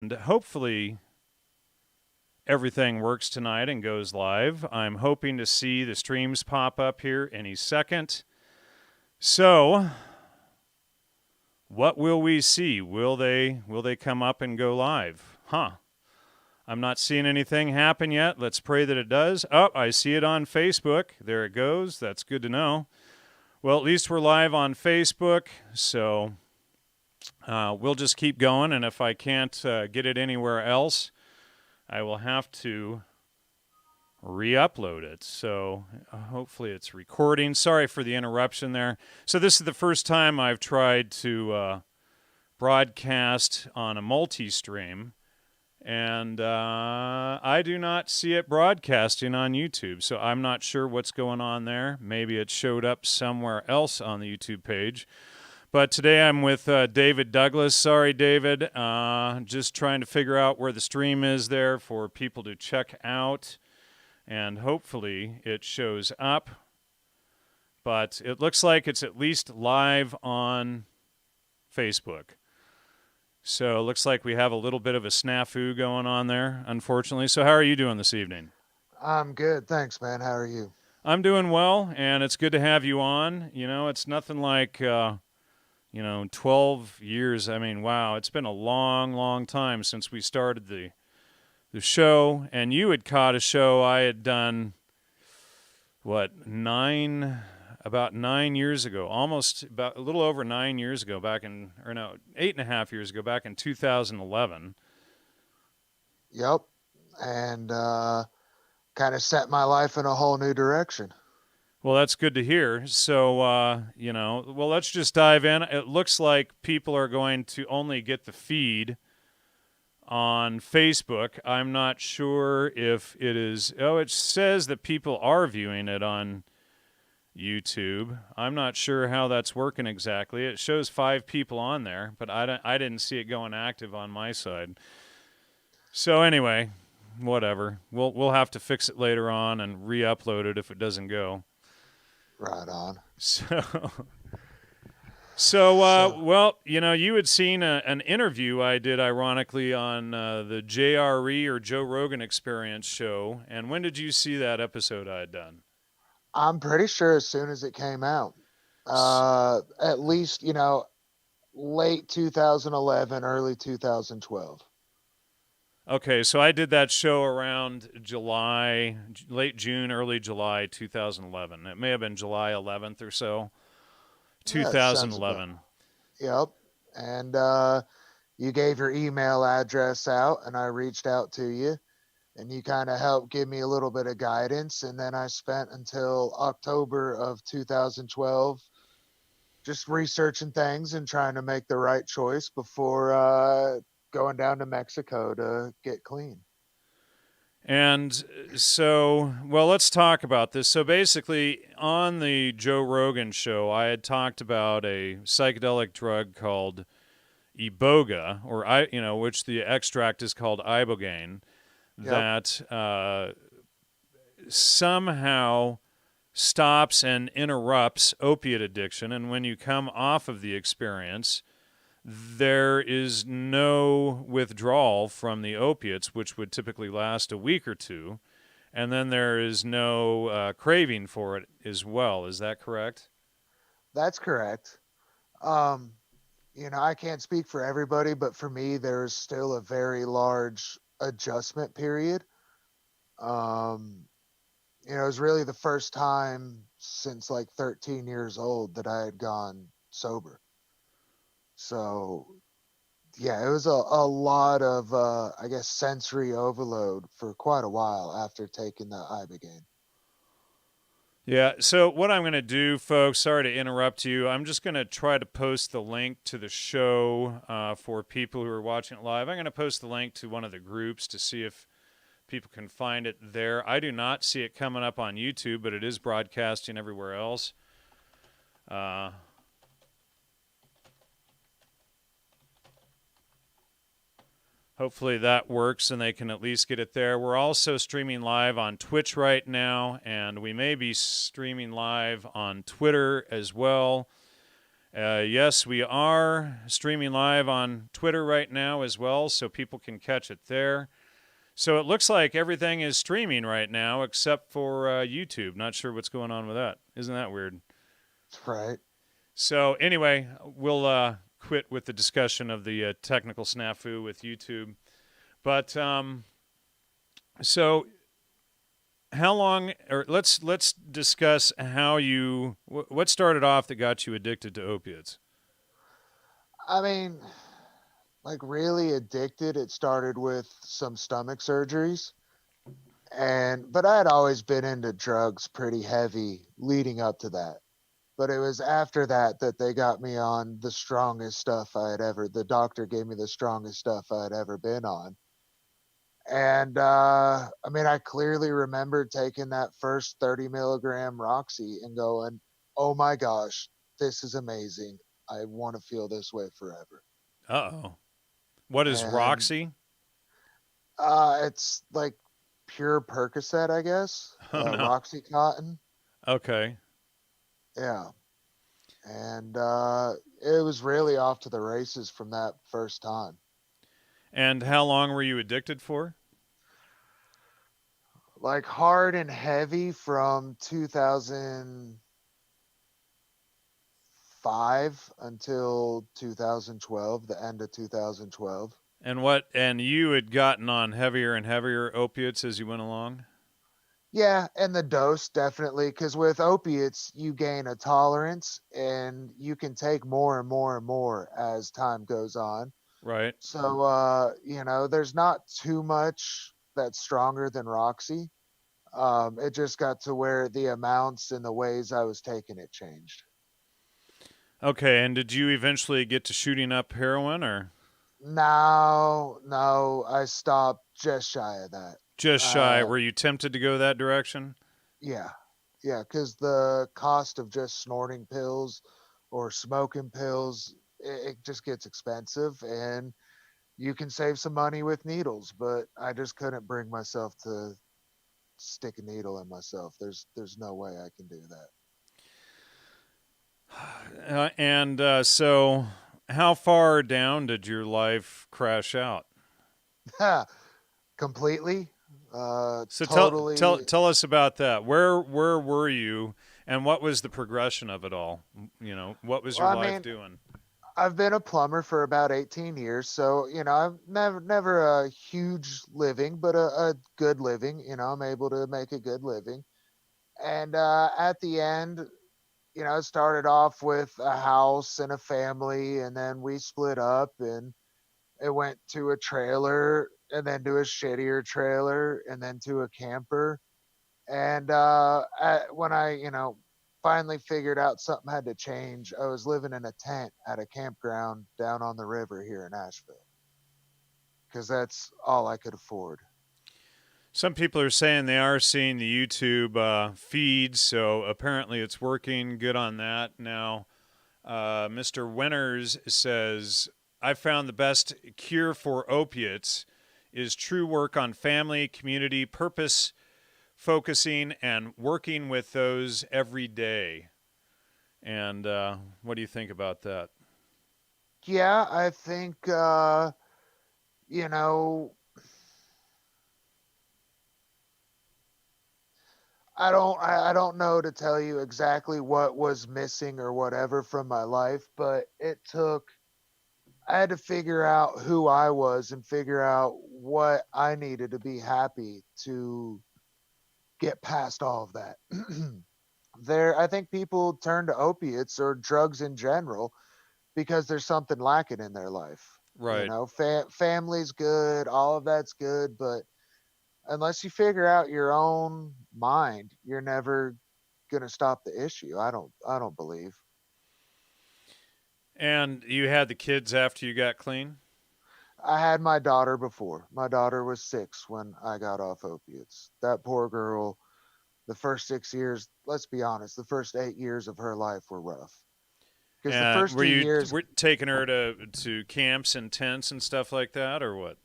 And hopefully everything works tonight and goes live. I'm hoping to see the streams pop up here any second. So, what will we see? Will they come up and go live? I'm not seeing anything happen yet. Let's pray that it does. Oh, I see it on Facebook. There it goes. That's good to know. Well, at least we're live on Facebook, so we'll just keep going, and if I can't get it anywhere else, I will have to re-upload it. So hopefully it's recording. Sorry for the interruption there. So this is the first time I've tried to broadcast on a multi-stream, and I do not see it broadcasting on YouTube, so I'm not sure what's going on there. Maybe it showed up somewhere else on the YouTube page. But today I'm with David Douglas. Sorry, David. Just trying to figure out where the stream is there for people to check out, and hopefully it shows up. But it looks like it's at least live on Facebook. So it looks like we have a little bit of a snafu going on there, unfortunately. So how are you doing this evening? I'm good. Thanks, man. How are you? I'm doing well, and it's good to have you on. You know, it's nothing like, 12 years. I mean, wow, it's been a long, long time since we started the show. And you had caught a show I had done, about 9 years ago, almost about a little over 9 years ago, 8.5 years ago, back in 2011. Yep. And kind of set my life in a whole new direction. Well, that's good to hear. So, well, let's just dive in. It looks like people are going to only get the feed on Facebook. I'm not sure if it is. Oh, it says that people are viewing it on YouTube. I'm not sure how that's working exactly. It shows 5 people on there, but I didn't see it going active on my side. So anyway, whatever. We'll have to fix it later on and re-upload it if it doesn't go. Right on. Well, you had seen an interview I did, ironically, on the JRE or Joe Rogan Experience show. And when did you see that episode I had done? I'm pretty sure as soon as it came out, at least, late 2011, early 2012. Okay, so I did that show around late June, early July 2011. It may have been July 11th or so, That sounds about. 2011. Yep. And you gave your email address out, and I reached out to you, and you kind of helped give me a little bit of guidance. And then I spent until October of 2012 just researching things and trying to make the right choice before going down to Mexico to get clean. And so, well, let's talk about this. So basically, on the Joe Rogan show, I had talked about a psychedelic drug called Iboga, which the extract is called Ibogaine, Yep. that somehow stops and interrupts opiate addiction. And when you come off of the experience, there is no withdrawal from the opiates, which would typically last a week or two. And then there is no craving for it as well. Is that correct? That's correct. Um, I can't speak for everybody, but for me, there's still a very large adjustment period. Um, it was really the first time since like 13 years old that I had gone sober. So, yeah, it was a lot of, I guess, sensory overload for quite a while after taking the Ibogaine. Yeah, so what I'm going to do, folks, sorry to interrupt you. I'm just going to try to post the link to the show for people who are watching it live. I'm going to post the link to one of the groups to see if people can find it there. I do not see it coming up on YouTube, but it is broadcasting everywhere else. Hopefully that works and they can at least get it there. We're also streaming live on Twitch right now, and we may be streaming live on Twitter as well. Yes, we are streaming live on Twitter right now as well, so people can catch it there. So it looks like everything is streaming right now except for YouTube. Not sure what's going on with that. Isn't that weird? Right. So anyway, we'll quit with the discussion of the technical snafu with YouTube. But so how long? Or let's discuss how you what started off that got you addicted to opiates. I mean, like really addicted, it started with some stomach surgeries. But I had always been into drugs pretty heavy leading up to that. But it was after that that they got me on the strongest stuff I had ever, the doctor gave me the strongest stuff I had ever been on. I mean, I clearly remember taking that first 30 milligram Roxy and going, oh my gosh, this is amazing. I want to feel this way forever. Uh oh. What is And Roxy? it's like pure Percocet, I guess. Oh no. Roxy Cotton. Okay. Yeah. And it was really off to the races from that first time. And how long were you addicted for? Like hard and heavy from 2005 until 2012, the end of 2012. And what? And you had gotten on heavier and heavier opiates as you went along. Yeah, and the dose definitely, because with opiates, you gain a tolerance and you can take more and more and more as time goes on. Right. So, there's not too much that's stronger than Roxy. It just got to where the amounts and the ways I was taking it changed. Okay. And did you eventually get to shooting up heroin or No, no, I stopped just shy of that. just shy? Uh, Were you tempted to go that direction? yeah, yeah, because the cost of just snorting pills or smoking pills, it just gets expensive, and you can save some money with needles. But I just couldn't bring myself to stick a needle in myself. There's no way I can do And so, how far down did your life crash out? that. Completely, So totally. tell us about that. Where were you, and what was the progression of it all? What was Well, your I life mean, doing? I've been a plumber for about 18 years, so I've never a huge living, but a good living. I'm able to make a good living. And at the end, it started off with a house and a family, and then we split up, and it went to a trailer, and then to a shittier trailer, and then to a camper. When I, finally figured out something had to change, I was living in a tent at a campground down on the river here in Asheville because that's all I could afford. Some people are saying they are seeing the YouTube feed, so apparently it's working. Good on that. Now, Mr. Winters says, I found the best cure for opiates is true work on family, community, purpose, focusing, and working with those every day. And what do you think about that? Yeah, I think, you know, I don't know to tell you exactly what was missing or whatever from my life, but I had to figure out who I was and figure out what I needed to be happy to get past all of that. I think people turn to opiates or drugs in general because there's something lacking in their life. Right. Family's good, all of that's good, but unless you figure out your own mind, you're never going to stop the issue. I don't believe. And you had the kids after you got clean? I had my daughter before. My daughter was 6 when I got off opiates. That poor girl, the first 6 years, let's be honest, the first 8 years of her life were rough. Because the And first were 2 years, taking her to camps and tents and stuff like that, or what?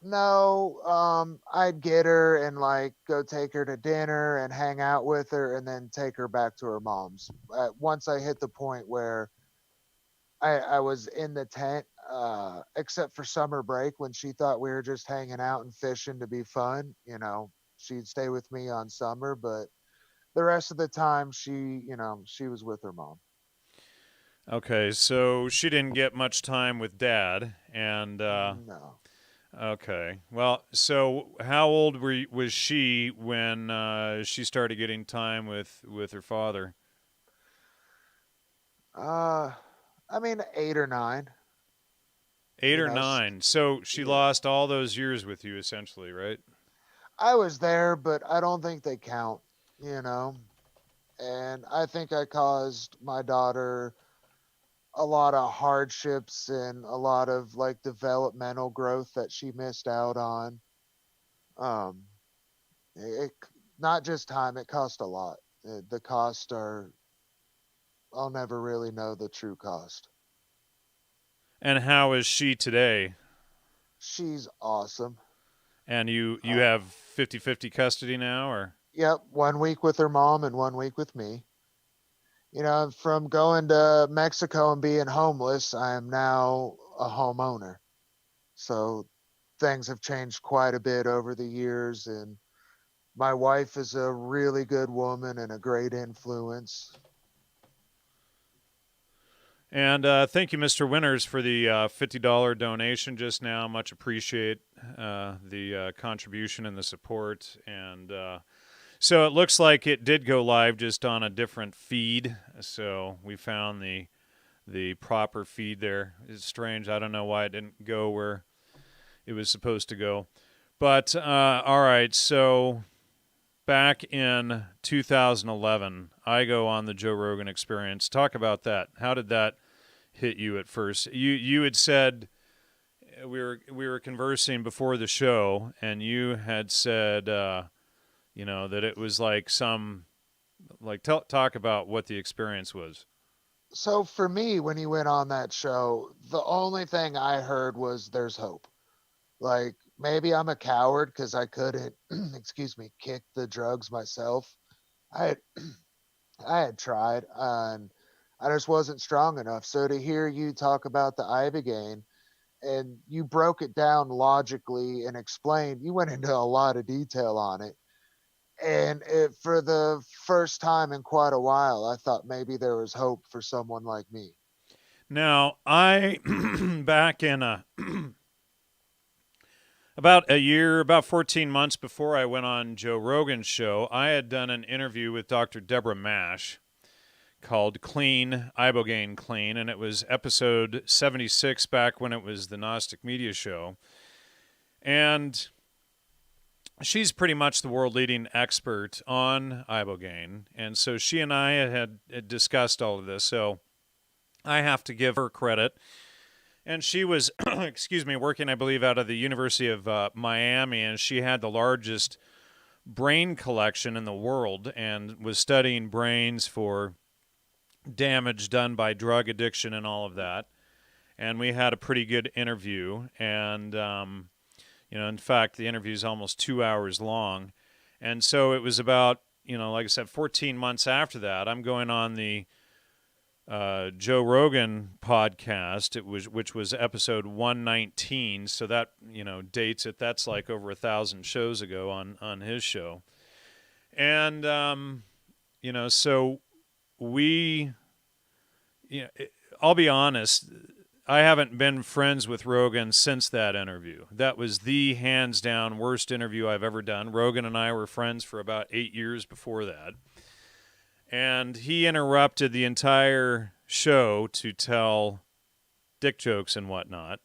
no, I'd get her and like go take her to dinner and hang out with her and then take her back to her mom's. Once I hit the point where I was in the tent, except for summer break when she thought we were just hanging out and fishing to be fun. She'd stay with me on summer, but the rest of the time she was with her mom. Okay, so she didn't get much time with dad, and No. okay. Well, so how old was she when she started getting time with her father? Uh, I mean, 8 or 9. Eight You or know, nine. So she yeah. lost all those years with you, essentially, right? I was there, but I don't think they count. You know, and I think I caused my daughter a lot of hardships and a lot of like developmental growth that she missed out on. Um, it not just time; it cost a lot. The cost are I'll never really know the true cost. And how is she today? She's awesome. And you Uh, have 50-50 custody now, or? yep, 1 week with her mom and 1 week with me. From going to Mexico and being homeless, I am now a homeowner. So things have changed quite a bit over the years, and my wife is a really good woman and a great influence. And thank you, Mr. Winters, for the $50 donation just now. Much appreciate the contribution and the support. And so it looks like it did go live, just on a different feed. So we found the proper feed there. It's strange. I don't know why it didn't go where it was supposed to go. But all right, so back in 2011, I go on the Joe Rogan Experience. Talk about that. How did that hit you at first? You had said, we were conversing before the show, and you had said that it was like some, like, talk about what the experience was. So for me, when he went on that show, the only thing I heard was there's hope. Like maybe I'm a coward because I couldn't, excuse me, kick the drugs myself. I had, I had tried and I just wasn't strong enough. So to hear you talk about the Ibogaine and you broke it down logically and explained, you went into a lot of detail on it. And for the first time in quite a while, I thought maybe there was hope for someone like me. Now, I back in about a year, about 14 months before I went on Joe Rogan's show, I had done an interview with Dr. Deborah Mash called Clean, Ibogaine Clean, and it was episode 76 back when it was the Gnostic Media Show. And she's pretty much the world leading expert on Ibogaine. And so she and I had discussed all of this. So I have to give her credit. And she was, excuse me, working, I believe, out of the University of Miami, and she had the largest brain collection in the world and was studying brains for damage done by drug addiction and all of that. And we had a pretty good interview. And, in fact, the interview is almost 2 hours long. And so it was about, like I said, 14 months after that, I'm going on the Joe Rogan podcast, which was episode 119. So that dates it. That's like over 1,000 shows ago on his show, and so we, I'll be honest, I haven't been friends with Rogan since that interview. That was the hands down worst interview I've ever done. Rogan and I were friends for about 8 years before that. And he interrupted the entire show to tell dick jokes and whatnot.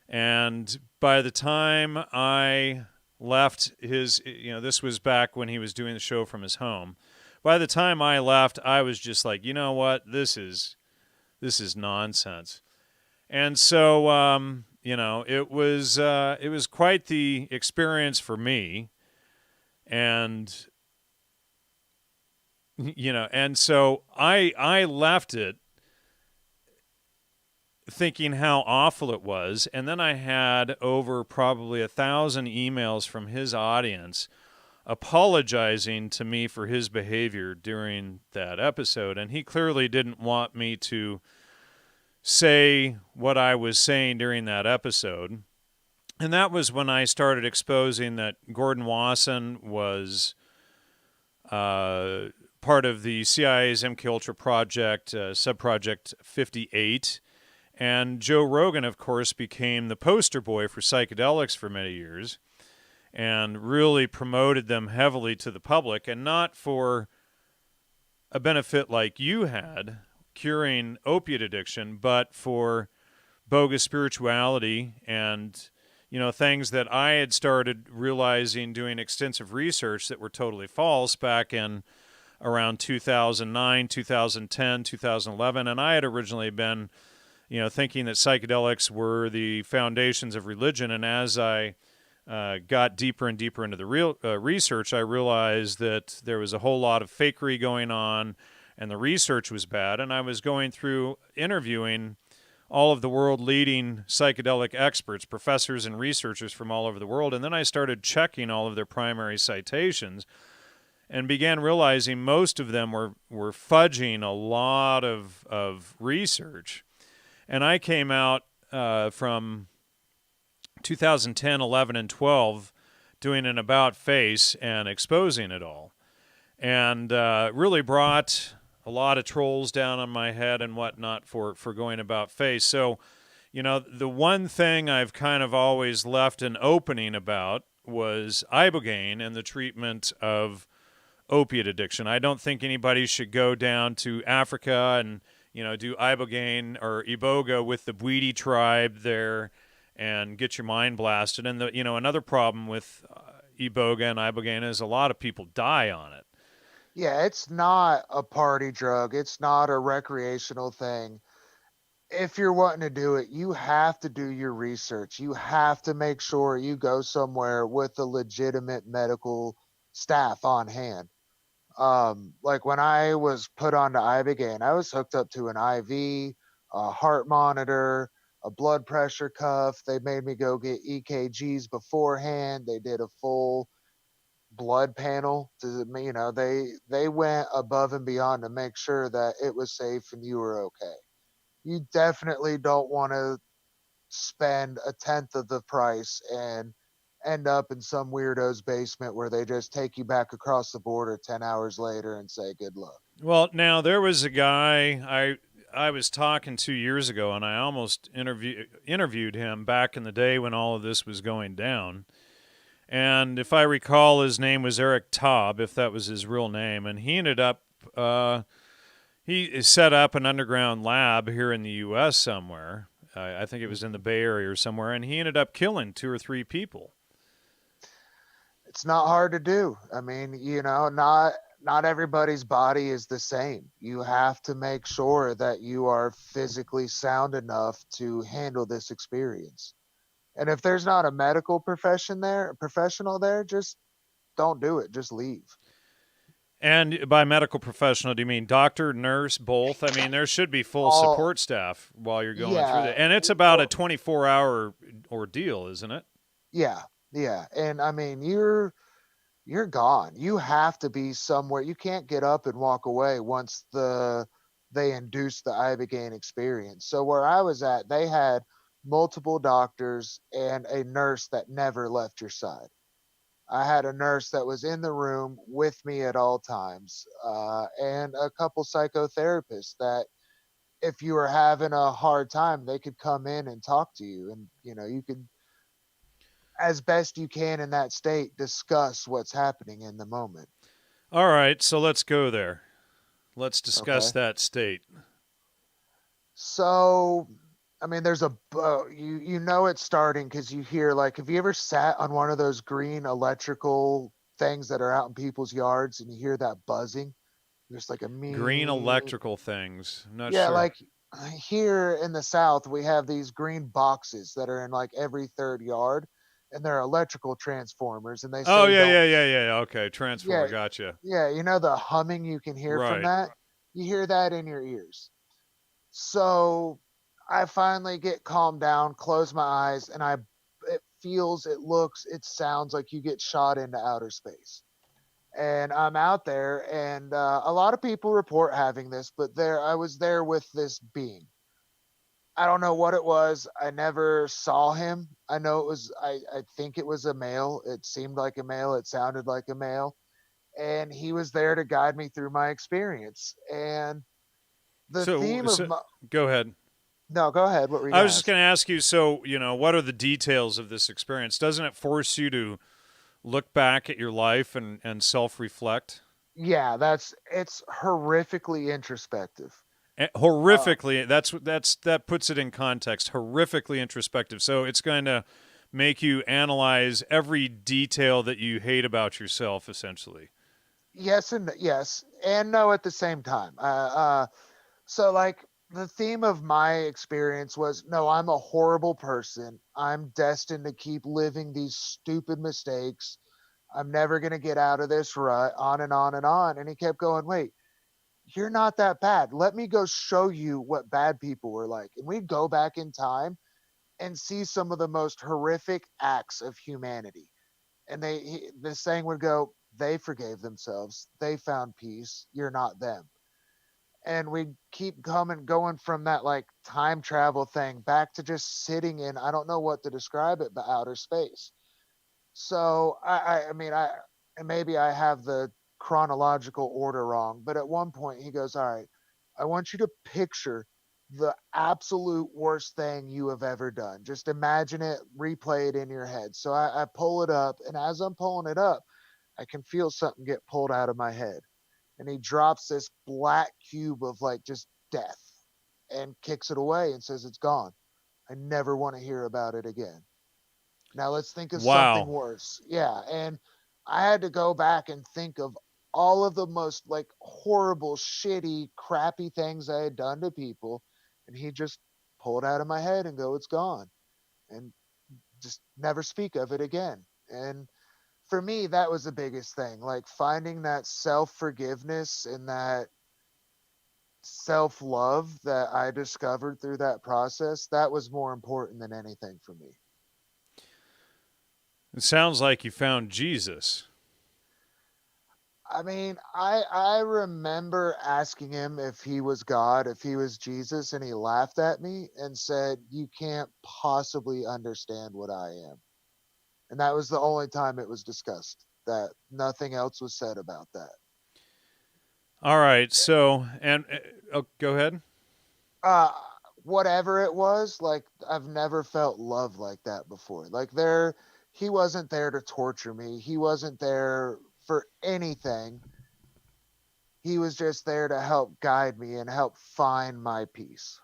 And by the time I left this was back when he was doing the show from his home. By the time I left, I was just like, you know what? This is nonsense. And so, it was quite the experience for me. And and so I left it thinking how awful it was, and then I had over probably 1,000 emails from his audience apologizing to me for his behavior during that episode, and he clearly didn't want me to say what I was saying during that episode. And that was when I started exposing that Gordon Wasson was part of the CIA's MKUltra project, subproject 58. And Joe Rogan, of course, became the poster boy for psychedelics for many years and really promoted them heavily to the public, and not for a benefit like you had, curing opiate addiction, but for bogus spirituality and things that I had started realizing doing extensive research that were totally false back in around 2009, 2010, 2011. And I had originally been thinking that psychedelics were the foundations of religion. And as I got deeper and deeper into the real research, I realized that there was a whole lot of fakery going on, and the research was bad. And I was going through interviewing all of the world leading psychedelic experts, professors and researchers from all over the world. And then I started checking all of their primary citations and began realizing most of them were fudging a lot of research. And I came out from 2010, 11, and 12 doing an about face and exposing it all. And really brought a lot of trolls down on my head and whatnot for going about face. So, the one thing I've kind of always left an opening about was Ibogaine and the treatment of opiate addiction. I don't think anybody should go down to Africa and, do Ibogaine or Iboga with the Bwiti tribe there and get your mind blasted. And, another problem with Iboga and Ibogaine is a lot of people die on it. Yeah, it's not a party drug. It's not a recreational thing. If you're wanting to do it, you have to do your research. You have to make sure you go somewhere with a legitimate medical staff on hand. Like when I was put onto Ibogaine, I was hooked up to an IV, a heart monitor, a blood pressure cuff. They made me go get EKGs beforehand. They did a full blood panel to, they went above and beyond to make sure that it was safe and you were okay. You definitely don't want to spend a tenth of the price and end up in some weirdo's basement where they just take you back across the border 10 hours later and say good luck. Well, now there was a guy I was talking 2 years ago, and I almost interviewed him back in the day when all of this was going down. And if I recall, his name was Eric Taub, if that was his real name. And he ended up, he set up an underground lab here in the U.S. somewhere. I think it was in the Bay Area or somewhere. And he ended up killing 2 or 3 people. It's not hard to do. I mean, not everybody's body is the same. You have to make sure that you are physically sound enough to handle this experience. And if there's not a medical professional there, just don't do it. Just leave. And by medical professional, do you mean doctor, nurse, both? I mean, there should be full All support staff while you're going through Yeah, that. And it's about a 24-hour ordeal, isn't it? yeah, yeah. And I mean, you're gone. You have to be somewhere. You can't get up and walk away once they induce the Ibogaine experience. So where I was at, they had multiple doctors and a nurse that never left your side. I had a nurse that was in the room with me at all times, and a couple psychotherapists that, if you were having a hard time, they could come in and talk to you, and you could, as best you can in that state, discuss what's happening in the moment. All right, so let's go there. Let's discuss Okay. that state. So, I mean, there's you know it's starting because you hear, like, have you ever sat on one of those green electrical things that are out in people's yards and you hear that buzzing? There's like a Green me. electrical things. I'm not Yeah, sure. like here in the South, we have these green boxes that are in like every third yard, and they're electrical transformers, and they Oh, say yeah, don't. yeah, yeah, yeah. Okay, Yeah, transformer. Gotcha. yeah, the humming you can hear from Right. that. You hear that in your ears. So I finally get calmed down, close my eyes, and it feels, it looks, it sounds like you get shot into outer space. And I'm out there, and a lot of people report having this, but there I was there with this being. I don't know what it was. I never saw him. I know it was, I think it was a male. It seemed like a male. It sounded like a male. And he was there to guide me through my experience. And the So, theme of so my, go ahead. no, go ahead. What were you I going was to just ask? going to ask you. So, what are the details of this experience? Doesn't it force you to look back at your life and self reflect? Yeah, it's horrifically introspective. Uh, Horrifically, that puts it in context. Horrifically introspective. So it's going to make you analyze every detail that you hate about yourself, essentially. yes and yes and no at the same time. So like the theme of my experience was no, I'm a horrible person. I'm destined to keep living these stupid mistakes. I'm never going to get out of this rut, on and on and on. And he kept going, wait, you're not that bad. Let me go show you what bad people were like. And we'd go back in time and see some of the most horrific acts of humanity. And this saying would go, they forgave themselves. They found peace. You're not them. And we keep coming going from that like time travel thing back to just sitting in, I don't know what to describe it, but outer space. So I mean I and maybe I have the chronological order wrong, but at one point he goes, all right, I want you to picture the absolute worst thing you have ever done. Just imagine it, replay it in your head. So I pull it up, and as I'm pulling it up, I can feel something get pulled out of my head. And he drops this black cube of like just death and kicks it away and says it's gone. I never want to hear about it again. Now let's think of something Wow. worse. Yeah. And I had to go back and think of all of the most like horrible, shitty, crappy things I had done to people. And he just pulled out of my head and go, it's gone. And just never speak of it again. And for me, that was the biggest thing. Like finding that self forgiveness and that self love that I discovered through that process, that was more important than anything for me. It sounds like you found Jesus. I mean, I remember asking him if he was God, if he was Jesus, and he laughed at me and said, "You can't possibly understand what I am." And that was the only time it was discussed. That nothing else was said about that. All right. So, and oh, go ahead. Uh Whatever it was, like I've never felt love like that before. Like there he wasn't there to torture me. He wasn't there for anything. He was just there to help guide me and help find my peace.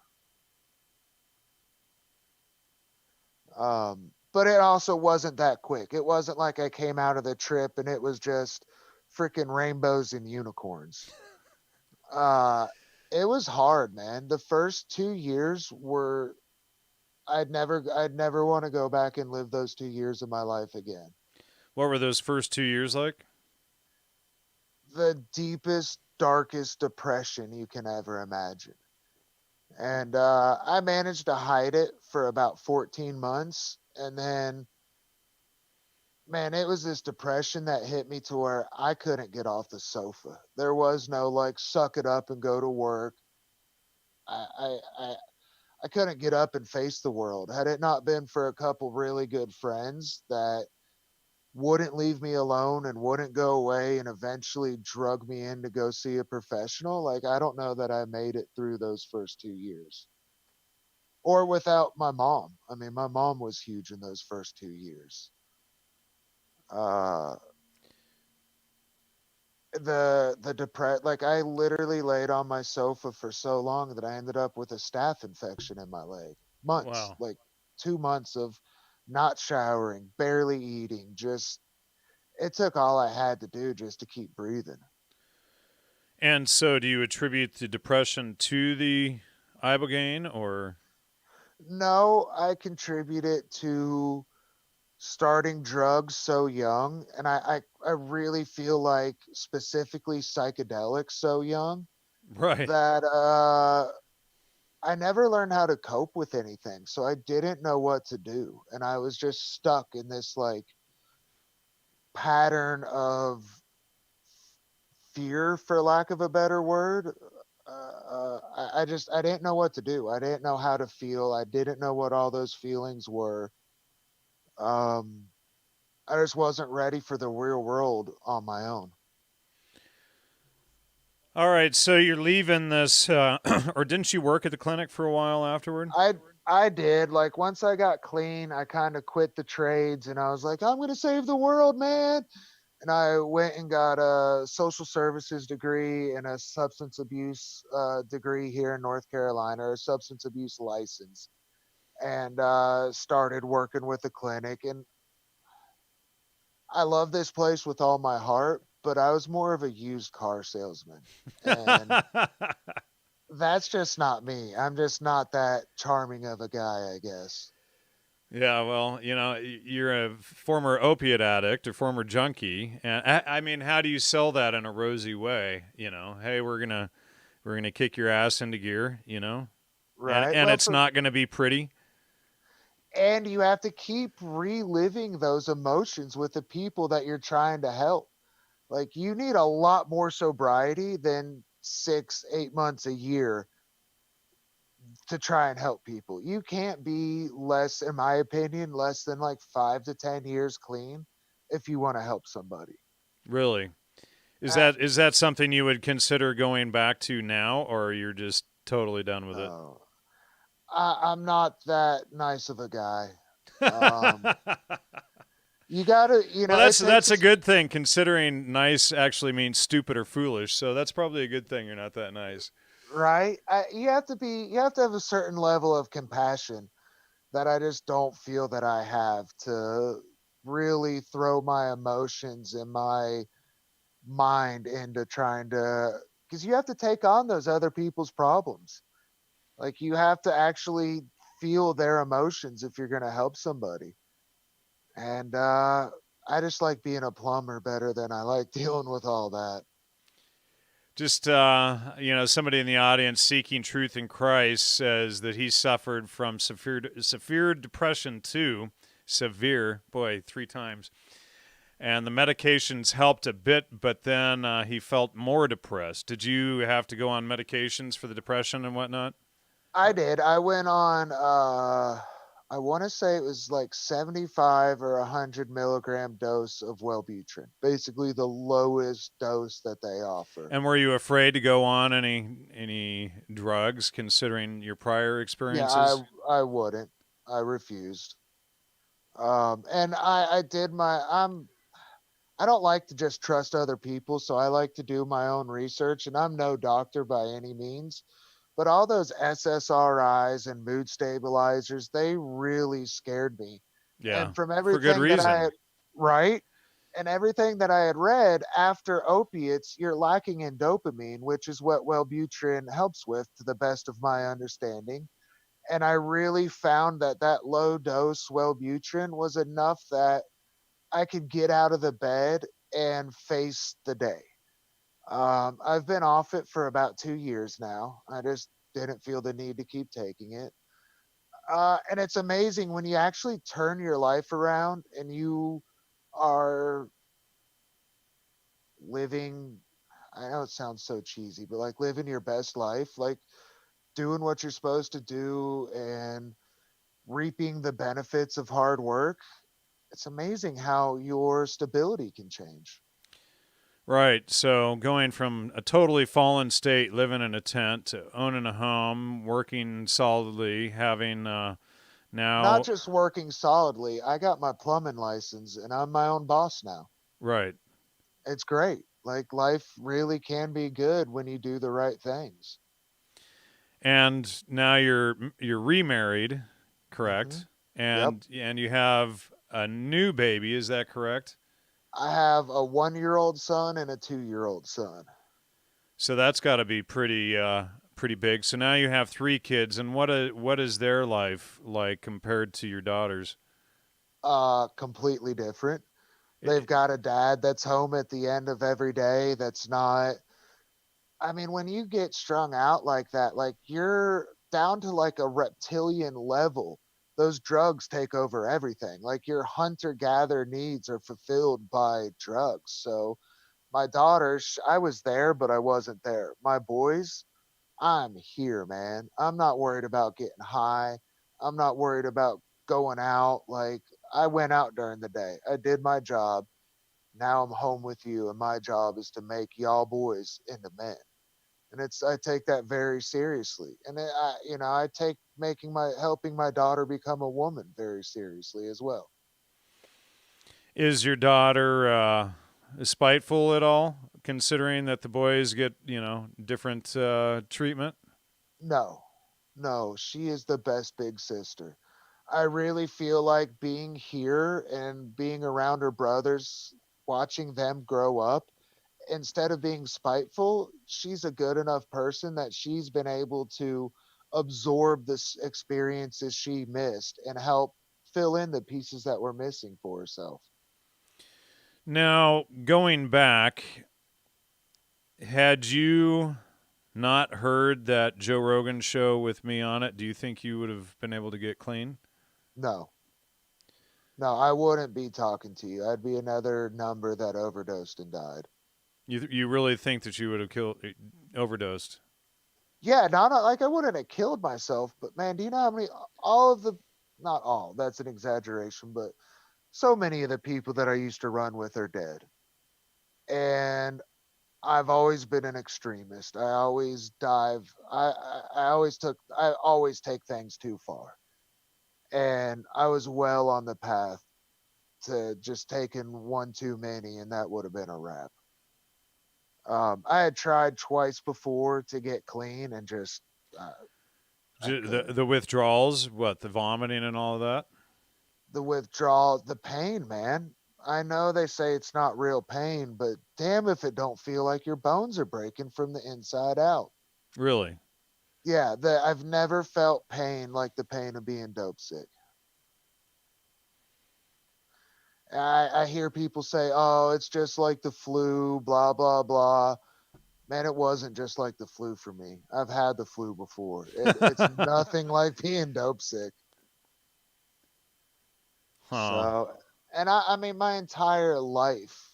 But it also wasn't that quick. It wasn't like I came out of the trip and it was just freaking rainbows and unicorns. Uh, it was hard, man. The first 2 years were, I'd never want to go back and live those 2 years of my life again. What were those first 2 years like? The deepest, darkest depression you can ever imagine. And I managed to hide it for about 14 months. And then man, it was this depression that hit me to where I couldn't get off the sofa. There was no like suck it up and go to work. I I I, I couldn't get up and face the world. Had it not been for a couple really good friends that wouldn't leave me alone and wouldn't go away and eventually drug me in to go see a professional, like I don't know that I made it through those first 2 years. Or without my mom. I mean, my mom was huge in those first 2 years. Uh, the depress like I literally laid on my sofa for so long that I ended up with a staph infection in my leg. Months, Wow. like 2 months of not showering, barely eating, just it took all I had to do just to keep breathing. And so, do you attribute the depression to the Ibogaine, or No, I contributed to starting drugs so young, and I really feel like specifically psychedelics so young right? that I never learned how to cope with anything. So I didn't know what to do. And I was just stuck in this like pattern of fear, for lack of a better word. I didn't know what to do. I didn't know how to feel. I didn't know what all those feelings were. Um, I just wasn't ready for the real world on my own. All right, so you're leaving this, or didn't you work at the clinic for a while afterward? I I did. Like once I got clean, I kind of quit the trades and I was like, I'm gonna save the world, man. And I went and got a social services degree and a substance abuse degree here in North Carolina, a substance abuse license, and started working with the clinic. And I love this place with all my heart, but I was more of a used car salesman. And that's just not me. I'm just not that charming of a guy, I guess. Yeah, well, you're a former opiate addict or former junkie, and I mean, how do you sell that in a rosy way? Hey, we're gonna kick your ass into gear, and Right? and Well, it's for not gonna be pretty. and you have to keep reliving those emotions with the people that you're trying to help. Like you need a lot more sobriety than 6, 8 months a year to try and help people. You can't be less, in my opinion, less than like 5 to 10 years clean if you want to help somebody. Really, is Uh, that is that something you would consider going back to now, or you're just totally done with it? no, I'm not that nice of a guy. Um, Well, you gotta, it takes that's a a good thing considering nice actually means stupid or foolish. So that's probably a good thing you're not that nice. right. You have to have a certain level of compassion that I just don't feel that I have to really throw my emotions and my mind into trying to, because you have to take on those other people's problems. Like you have to actually feel their emotions if you're going to help somebody. And I just like being a plumber better than I like dealing with all that. Just somebody in the audience seeking truth in Christ says that he suffered from severe depression too, severe, boy, 3 times, and the medications helped a bit, but then he felt more depressed. Did you have to go on medications for the depression and whatnot? I did. I went on I want to say it was like 75 or 100 milligram dose of Wellbutrin. Basically the lowest dose that they offer. And were you afraid to go on any drugs considering your prior Yeah, experiences? I wouldn't. I refused. And I did my I don't like to just trust other people, so I like to do my own research and I'm no doctor by any means, but all those SSRIs and mood stabilizers, they really scared me. Yeah, And from for good everything that I reason. had, right? And everything that I had read, after opiates, you're lacking in dopamine, which is what Wellbutrin helps with, to the best of my understanding. And I really found that that low dose Wellbutrin was enough that I could get out of the bed and face the day. I've been off it for about 2 years now. I just didn't feel the need to keep taking it. And it's amazing when you actually turn your life around and you are living. I know it sounds so cheesy, but like living your best life, like doing what you're supposed to do and reaping the benefits of hard work. It's amazing how your stability can change. Right. So going from a totally fallen state, living in a tent, to owning a home, working solidly, having Not now, just working solidly, I got my plumbing license and I'm my own boss now. right. It's great. Like life really can be good when you do the right things. And now you're remarried, Hmm. correct? Yep. And you have a new baby, is that correct? I have a 1 year old son and a 2 year old son. So that's got to be pretty big. So now you have 3 kids, and what is their life like compared to your daughters? Completely different. They've It, got a dad that's home at the end of every day that's not. I mean, when you get strung out like that, like you're down to like a reptilian level. Those drugs take over everything. Like your hunter gatherer needs are fulfilled by drugs. So my daughters, I was there, but I wasn't there. My boys, I'm here, man. I'm not worried about getting high. I'm not worried about going out. Like, I went out during the day. I did my job. Now I'm home with you, and my job is to make y'all boys into men. And I take that very seriously. And I take making my helping my daughter become a woman very seriously as well. Is your daughter spiteful at all, considering that the boys get, different treatment? No, no, she is the best big sister. I really feel like being here and being around her brothers, watching them grow up, instead of being spiteful, she's a good enough person that she's been able to absorb the experiences she missed and help fill in the pieces that were missing for herself. Now, going back, had you not heard that Joe Rogan show with me on it, do you think you would have been able to get clean? No, no, I wouldn't be talking to you. I'd be another number that overdosed and died. You really think that you would have overdosed? Yeah, not like I wouldn't have killed myself, but man, do you know how many, all of the, not all, that's an exaggeration, but so many of the people that I used to run with are dead. And I've always been an extremist. I always dive. I always take things too far. And I was well on the path to just taking one too many, and that would have been a wrap. I had tried twice before to get clean, and just uh, I couldn't. The withdrawals, what, the vomiting and all of that? The withdrawal, the pain, man. I know they say it's not real pain, but damn if it don't feel like your bones are breaking from the inside out. Really? Yeah, I've never felt pain like the pain of being dope sick. I hear people say, "Oh, it's just like the flu," blah blah blah. Man, it wasn't just like the flu for me. I've had the flu before. It's nothing like being dope sick. Huh. So, and I mean, my entire life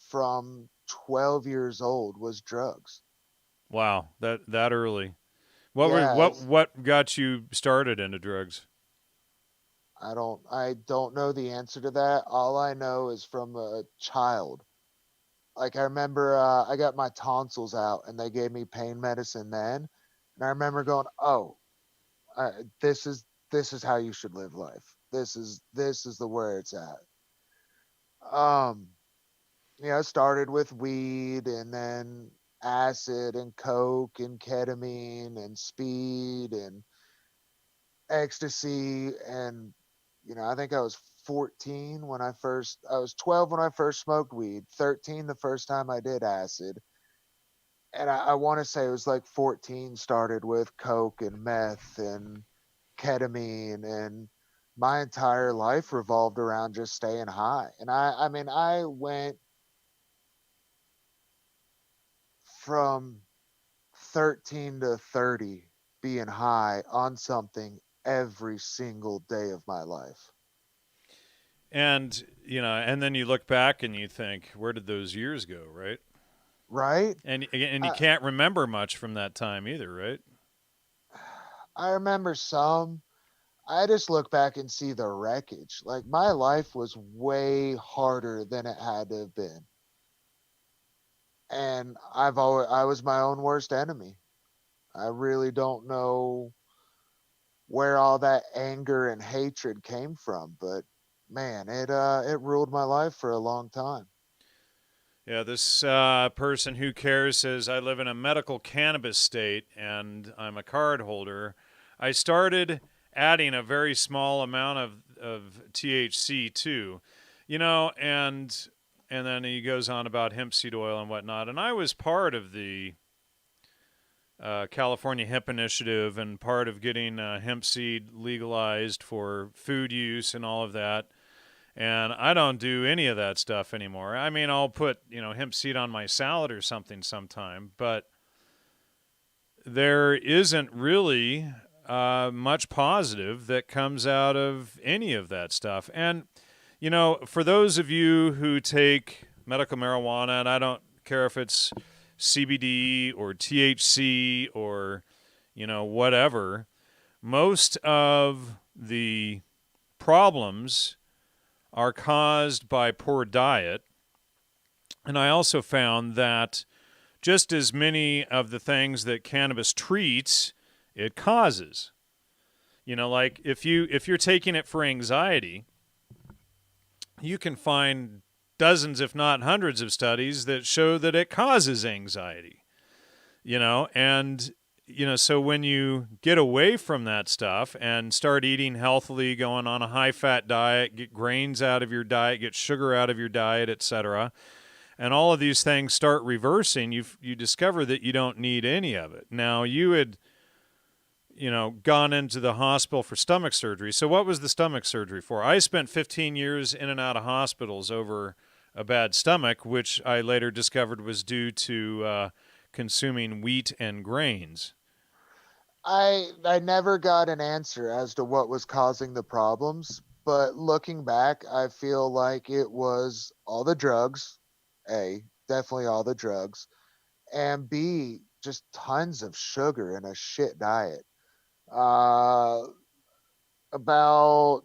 from 12 years old was drugs. Wow, that early. What were Yeah, what got you started into drugs? I don't know the answer to that. All I know is from a child. Like, I remember I got my tonsils out and they gave me pain medicine then, and I remember going, "Oh, this is how you should live life. This is the where it's at." Um, it started with weed and then acid and coke and ketamine and speed and ecstasy. And I think I was 14 when I was 12 when I first smoked weed, 13 the first time I did acid. And I want to say it was like 14 started with coke and meth and ketamine. And my entire life revolved around just staying high. And I mean, I went from 13 to 30 being high on something every single day of my life. And and then you look back and you think, where did those years go, right? Right? And you I, can't remember much from that time either, right? I remember some. I just look back and see the wreckage. Like, my life was way harder than it had to have been. And I was my own worst enemy. I really don't know where all that anger and hatred came from, but man, it ruled my life for a long time. Yeah, this person who cares says, I live in a medical cannabis state and I'm a card holder. I started adding a very small amount of THC too, and then he goes on about hemp seed oil and whatnot. And I was part of the California Hemp Initiative and part of getting hemp seed legalized for food use and all of that. And I don't do any of that stuff anymore. I mean, I'll put, hemp seed on my salad or something sometime, but there isn't really much positive that comes out of any of that stuff. And, for those of you who take medical marijuana, and I don't care if it's CBD or THC or, whatever, most of the problems are caused by poor diet. And I also found that just as many of the things that cannabis treats, it causes. Like if you're taking it for anxiety, you can find dozens, if not hundreds, of studies that show that it causes anxiety. And so when you get away from that stuff and start eating healthily, going on a high-fat diet, get grains out of your diet, get sugar out of your diet, etc., and all of these things start reversing, you discover that you don't need any of it. Now, you had, gone into the hospital for stomach surgery. So what was the stomach surgery for? I spent 15 years in and out of hospitals over a bad stomach, which I later discovered was due to consuming wheat and grains. I never got an answer as to what was causing the problems, but looking back, I feel like it was all the drugs. A, definitely all the drugs, and B, just tons of sugar and a shit diet. Uh, about,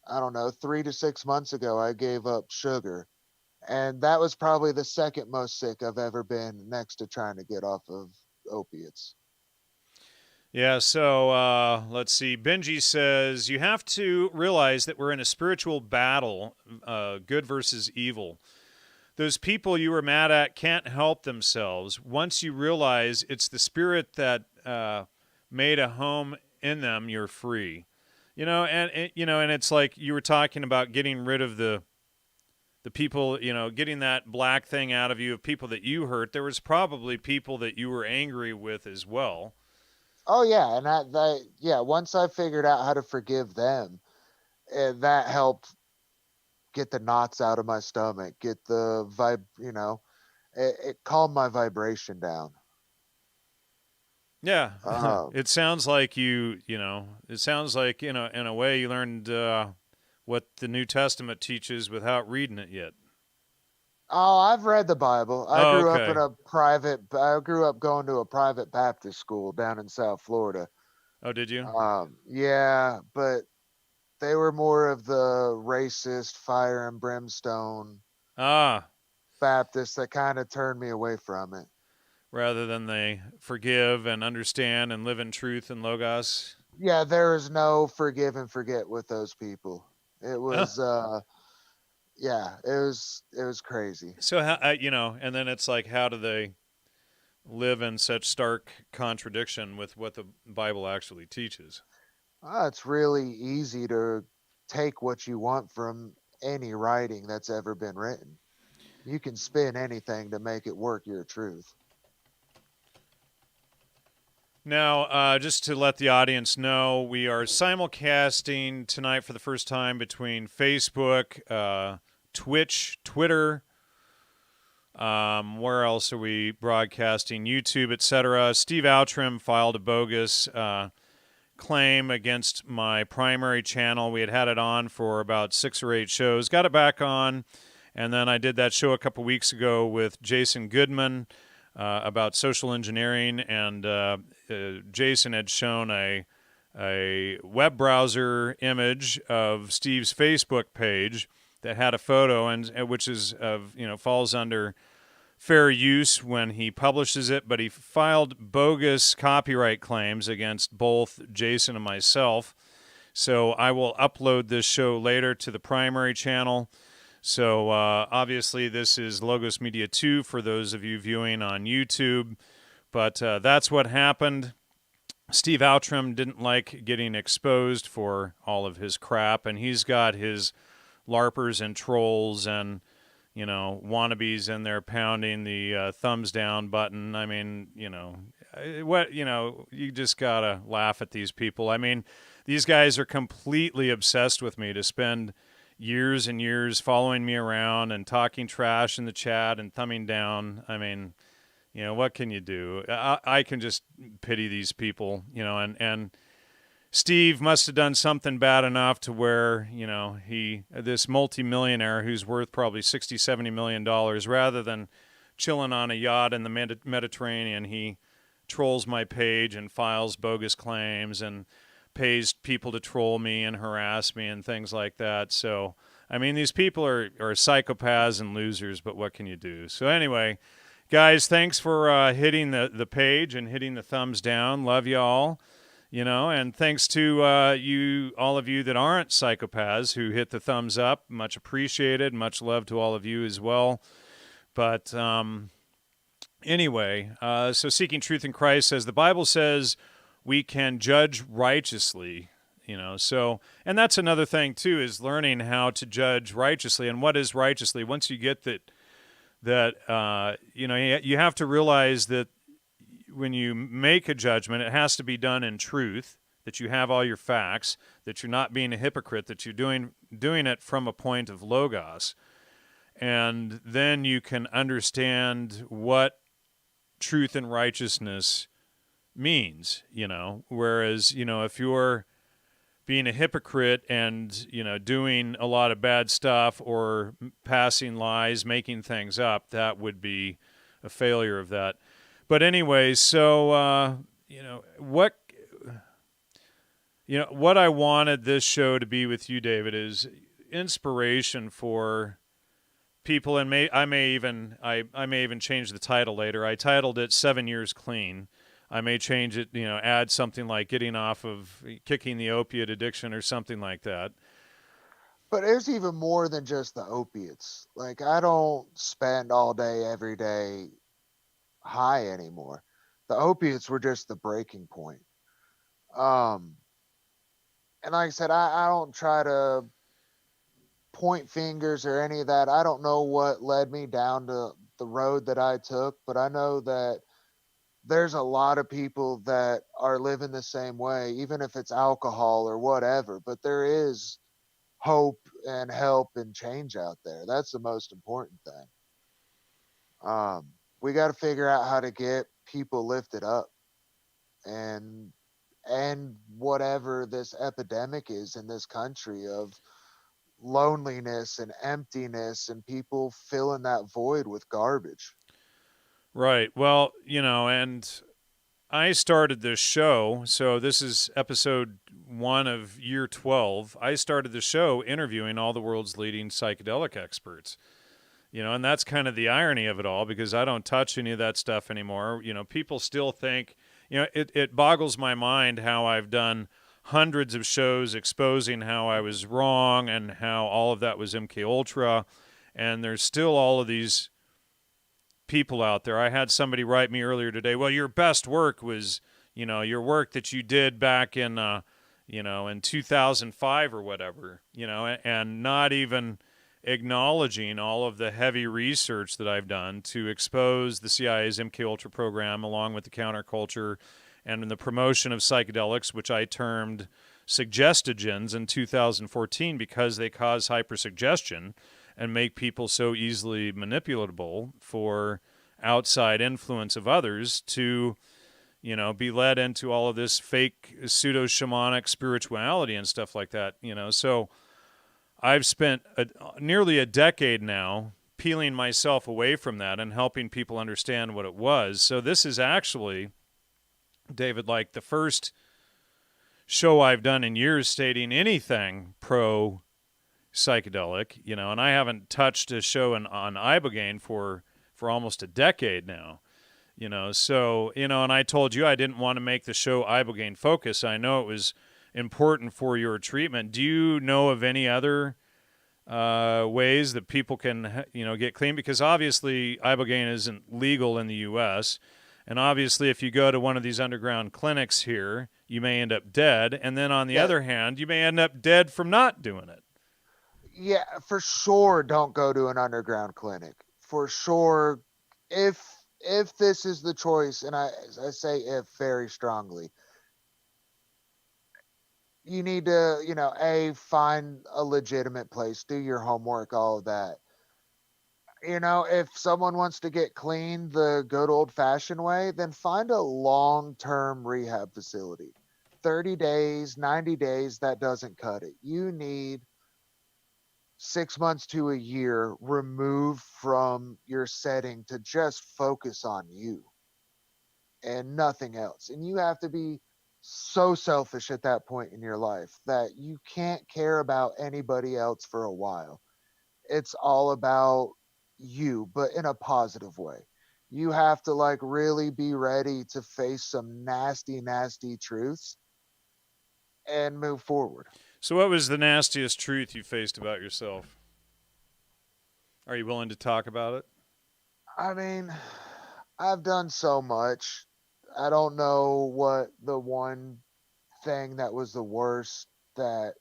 I don't know, 3 to 6 months ago, I gave up sugar, and that was probably the second most sick I've ever been, next to trying to get off of opiates. Yeah, so let's see. Benji says, you have to realize that we're in a spiritual battle, good versus evil. Those people you were mad at can't help themselves. Once you realize it's the spirit that made a home in them, you're free. And it's like you were talking about getting rid of the people, getting that black thing out of you of people that you hurt. There was probably people that you were angry with as well. Oh yeah, and yeah, once I figured out how to forgive them, that helped get the knots out of my stomach, get the it calmed my vibration down. Yeah, Um, it sounds like it sounds like, in a way you learned what the New Testament teaches without reading it yet. oh, I've read the Bible. Oh, okay. I grew up going to a private Baptist school down in South Florida. Oh, did you? Yeah, but they were more of the racist fire and brimstone Ah, Baptists that kind of turned me away from it. rather than they forgive and understand and live in truth and logos. Yeah, there is no forgive and forget with those people. It Oh. was yeah, it was crazy. So how and then it's like, how do they live in such stark contradiction with what the Bible actually teaches? It's really easy to take what you want from any writing that's ever been written. You can spin anything to make it work your truth. Now, just to let the audience know, we are simulcasting tonight for the first time between Facebook, Twitch, Twitter. Where else are we broadcasting? YouTube, etc. Steve Outram filed a bogus claim against my primary channel. We had it on for about 6 or 8 shows. Got it back on, and then I did that show a couple weeks ago with Jason Goodman about social engineering, and Jason had shown a web browser image of Steve's Facebook page that had a photo, and which is falls under fair use when he publishes it, but he filed bogus copyright claims against both Jason and myself. So I will upload this show later to the primary channel. So obviously this is Logos Media 2 for those of you viewing on YouTube. But that's what happened. Steve Outram didn't like getting exposed for all of his crap, and he's got his LARPers and trolls and, wannabes in there pounding the thumbs down button. I mean, you just got to laugh at these people. I mean, these guys are completely obsessed with me to spend years and years following me around and talking trash in the chat and thumbing down. I mean, what can you do? I can just pity these people, and Steve must have done something bad enough to where, this multimillionaire who's worth probably $60, $70 million, rather than chilling on a yacht in the Mediterranean, he trolls my page and files bogus claims and pays people to troll me and harass me and things like that. So, I mean, these people are psychopaths and losers, but what can you do? So, anyway, guys, thanks for hitting the page and hitting the thumbs down. Love y'all. And thanks to all of you that aren't psychopaths who hit the thumbs up. Much appreciated. Much love to all of you as well. But anyway, so Seeking Truth in Christ says the Bible says we can judge righteously. So, and that's another thing too, is learning how to judge righteously. And what is righteously? Once you get that you have to realize that when you make a judgment, it has to be done in truth, that you have all your facts, that you're not being a hypocrite, that you're doing it from a point of logos. And then you can understand what truth and righteousness means, whereas, if you're being a hypocrite and, doing a lot of bad stuff or passing lies, making things up, that would be a failure of that. But anyway, so, what I wanted this show to be with you, David, is inspiration for people, and I may even change the title later. I titled it 7 Years Clean. I may change it, add something like kicking the opiate addiction or something like that. But there's even more than just the opiates. Like, I don't spend all day, every day high anymore. The opiates were just the breaking point. And like I said, I don't try to point fingers or any of that. I don't know what led me down to the road that I took, but I know that there's a lot of people that are living the same way, even if it's alcohol or whatever. But there is hope and help and change out there. That's the most important thing. We got to figure out how to get people lifted up and whatever this epidemic is in this country of loneliness and emptiness and people filling that void with garbage. Right. Well, and I started this show, so this is episode 1 of year 12. I started the show interviewing all the world's leading psychedelic experts. And that's kind of the irony of it all, because I don't touch any of that stuff anymore. People still think, it boggles my mind how I've done hundreds of shows exposing how I was wrong and how all of that was MK Ultra, and there's still all of these people out there. I had somebody write me earlier today, well, your best work was, your work that you did back in, in 2005 or whatever, and not even acknowledging all of the heavy research that I've done to expose the CIA's MK Ultra program along with the counterculture and the promotion of psychedelics, which I termed suggestogens in 2014 because they cause hypersuggestion and make people so easily manipulatable for outside influence of others to, be led into all of this fake pseudo-shamanic spirituality and stuff like that, So I've spent nearly a decade now peeling myself away from that and helping people understand what it was. So this is actually, David, like the first show I've done in years stating anything pro psychedelic, and I haven't touched a show on Ibogaine for almost a decade now, so, and I told you I didn't want to make the show Ibogaine focus. I know it was important for your treatment. Do you know of any other ways that people can, get clean? Because obviously Ibogaine isn't legal in the U.S., and obviously if you go to one of these underground clinics here, you may end up dead, and then on the other hand, you may end up dead from not doing it. Yeah, for sure, don't go to an underground clinic. For sure, if this is the choice, and I say if very strongly, you need to, find a legitimate place, do your homework, all of that. If someone wants to get clean the good old fashioned way, then find a long term rehab facility. 30 days, 90 days, that doesn't cut it. You need 6 months to a year removed from your setting to just focus on you and nothing else. And you have to be so selfish at that point in your life that you can't care about anybody else for a while. It's all about you, but in a positive way. You have to like really be ready to face some nasty, nasty truths and move forward. So, what was the nastiest truth you faced about yourself? Are you willing to talk about it? I mean, I've done so much. I don't know what the one thing that was the worst that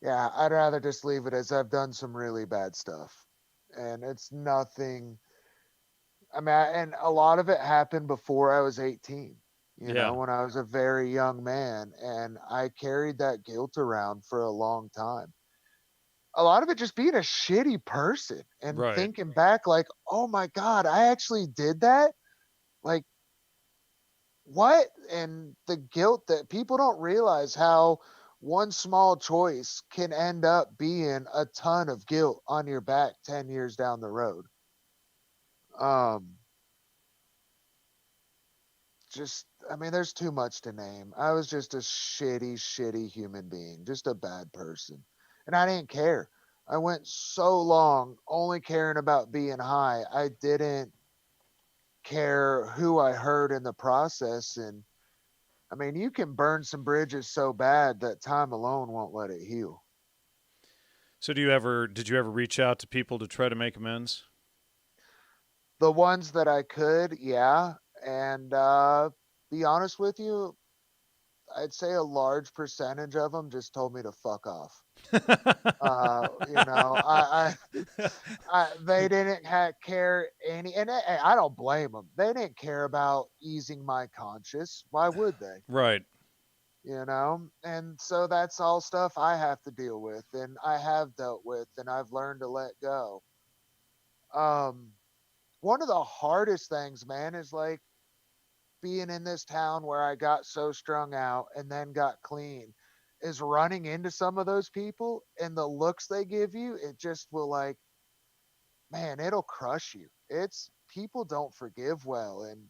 yeah, I'd rather just leave it as I've done some really bad stuff. And it's nothing. And a lot of it happened before I was 18, Yeah, when I was a very young man. And I carried that guilt around for a long time. A lot of it just being a shitty person and right. thinking back, like, oh my God, I actually did that. Like, what? And the guilt that people don't realize how one small choice can end up being a ton of guilt on your back 10 years down the road. Um, there's too much to name. I was just a shitty, shitty human being, just a bad person. And I didn't care. I went so long only caring about being high. I didn't care who I hurt in the process. And you can burn some bridges so bad that time alone won't let it heal. So, did you ever reach out to people to try to make amends? The ones that I could, yeah. And be honest with you, I'd say a large percentage of them just told me to fuck off. They didn't care any, and I don't blame them. They didn't care about easing my conscience. Why would they? Right. And so that's all stuff I have to deal with, and I have dealt with, and I've learned to let go. Um, One of the hardest things, man, is like being in this town where I got so strung out and then got clean, is running into some of those people and the looks they give you. It just will, like, man, it'll crush you. It's People don't forgive well. And,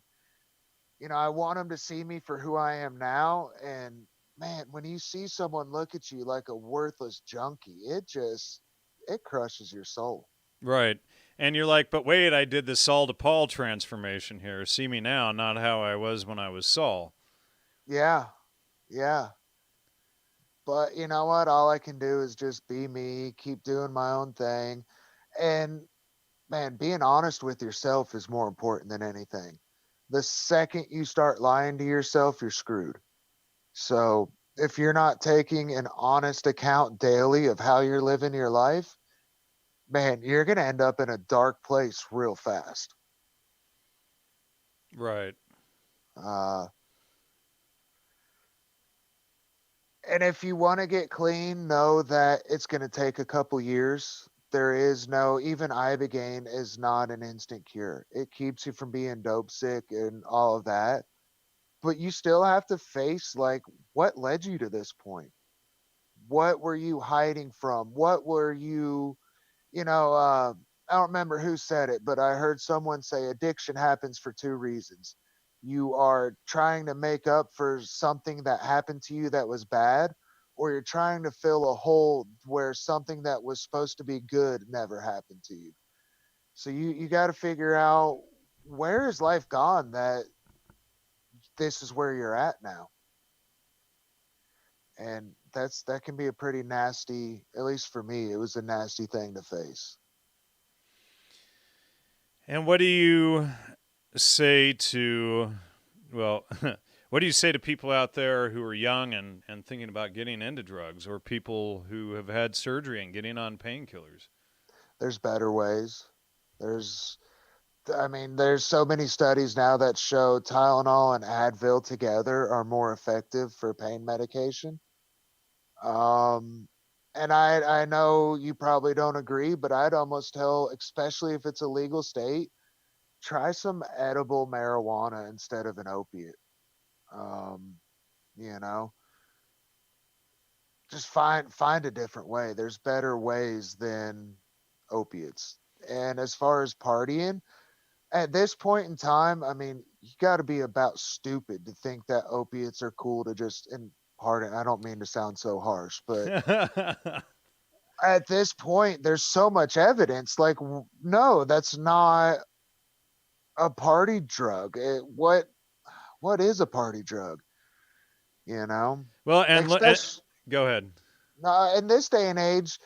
I want them to see me for who I am now. And man, when you see someone look at you like a worthless junkie, it crushes your soul. Right. And you're like, but wait, I did the Saul to Paul transformation here. See me now, not how I was when I was Saul. Yeah. Yeah. But you know what? All I can do is just be me, keep doing my own thing. And man, being honest with yourself is more important than anything. The second you start lying to yourself, you're screwed. So if you're not taking an honest account daily of how you're living your life, man, you're going to end up in a dark place real fast. Right. Uh, and if you want to get clean, know that it's going to take a couple years. There is no, even Ibogaine is not an instant cure. It keeps you from being dope sick and all of that. But you still have to face, like, what led you to this point? What were you hiding from? What were you, you know, uh, I don't remember who said it, but I heard someone say addiction happens for two reasons. You are trying to make up for something that happened to you that was bad, or you're trying to fill a hole where something that was supposed to be good never happened to you. So you got to figure out, where is life gone that this is where you're at now. And that can be a pretty nasty, at least for me, it was a nasty thing to face. And what do you say to, well, what do you say to people out there who are young and thinking about getting into drugs, or people who have had surgery and getting on painkillers? There's better ways. There's there's so many studies now that show Tylenol and Advil together are more effective for pain medication. Um, and I know you probably don't agree, but I'd almost tell, especially if it's a legal state, try some edible marijuana instead of an opiate. Um, you know, just find a different way. There's better ways than opiates. And as far as partying, at this point in time, I mean, you got to be about stupid to think that opiates are cool to just, and pardon, I don't mean to sound so harsh, but at this point, there's so much evidence. Like, no, that's not a party drug. What is a party drug? You know, Well, and especially go ahead. in this day and age,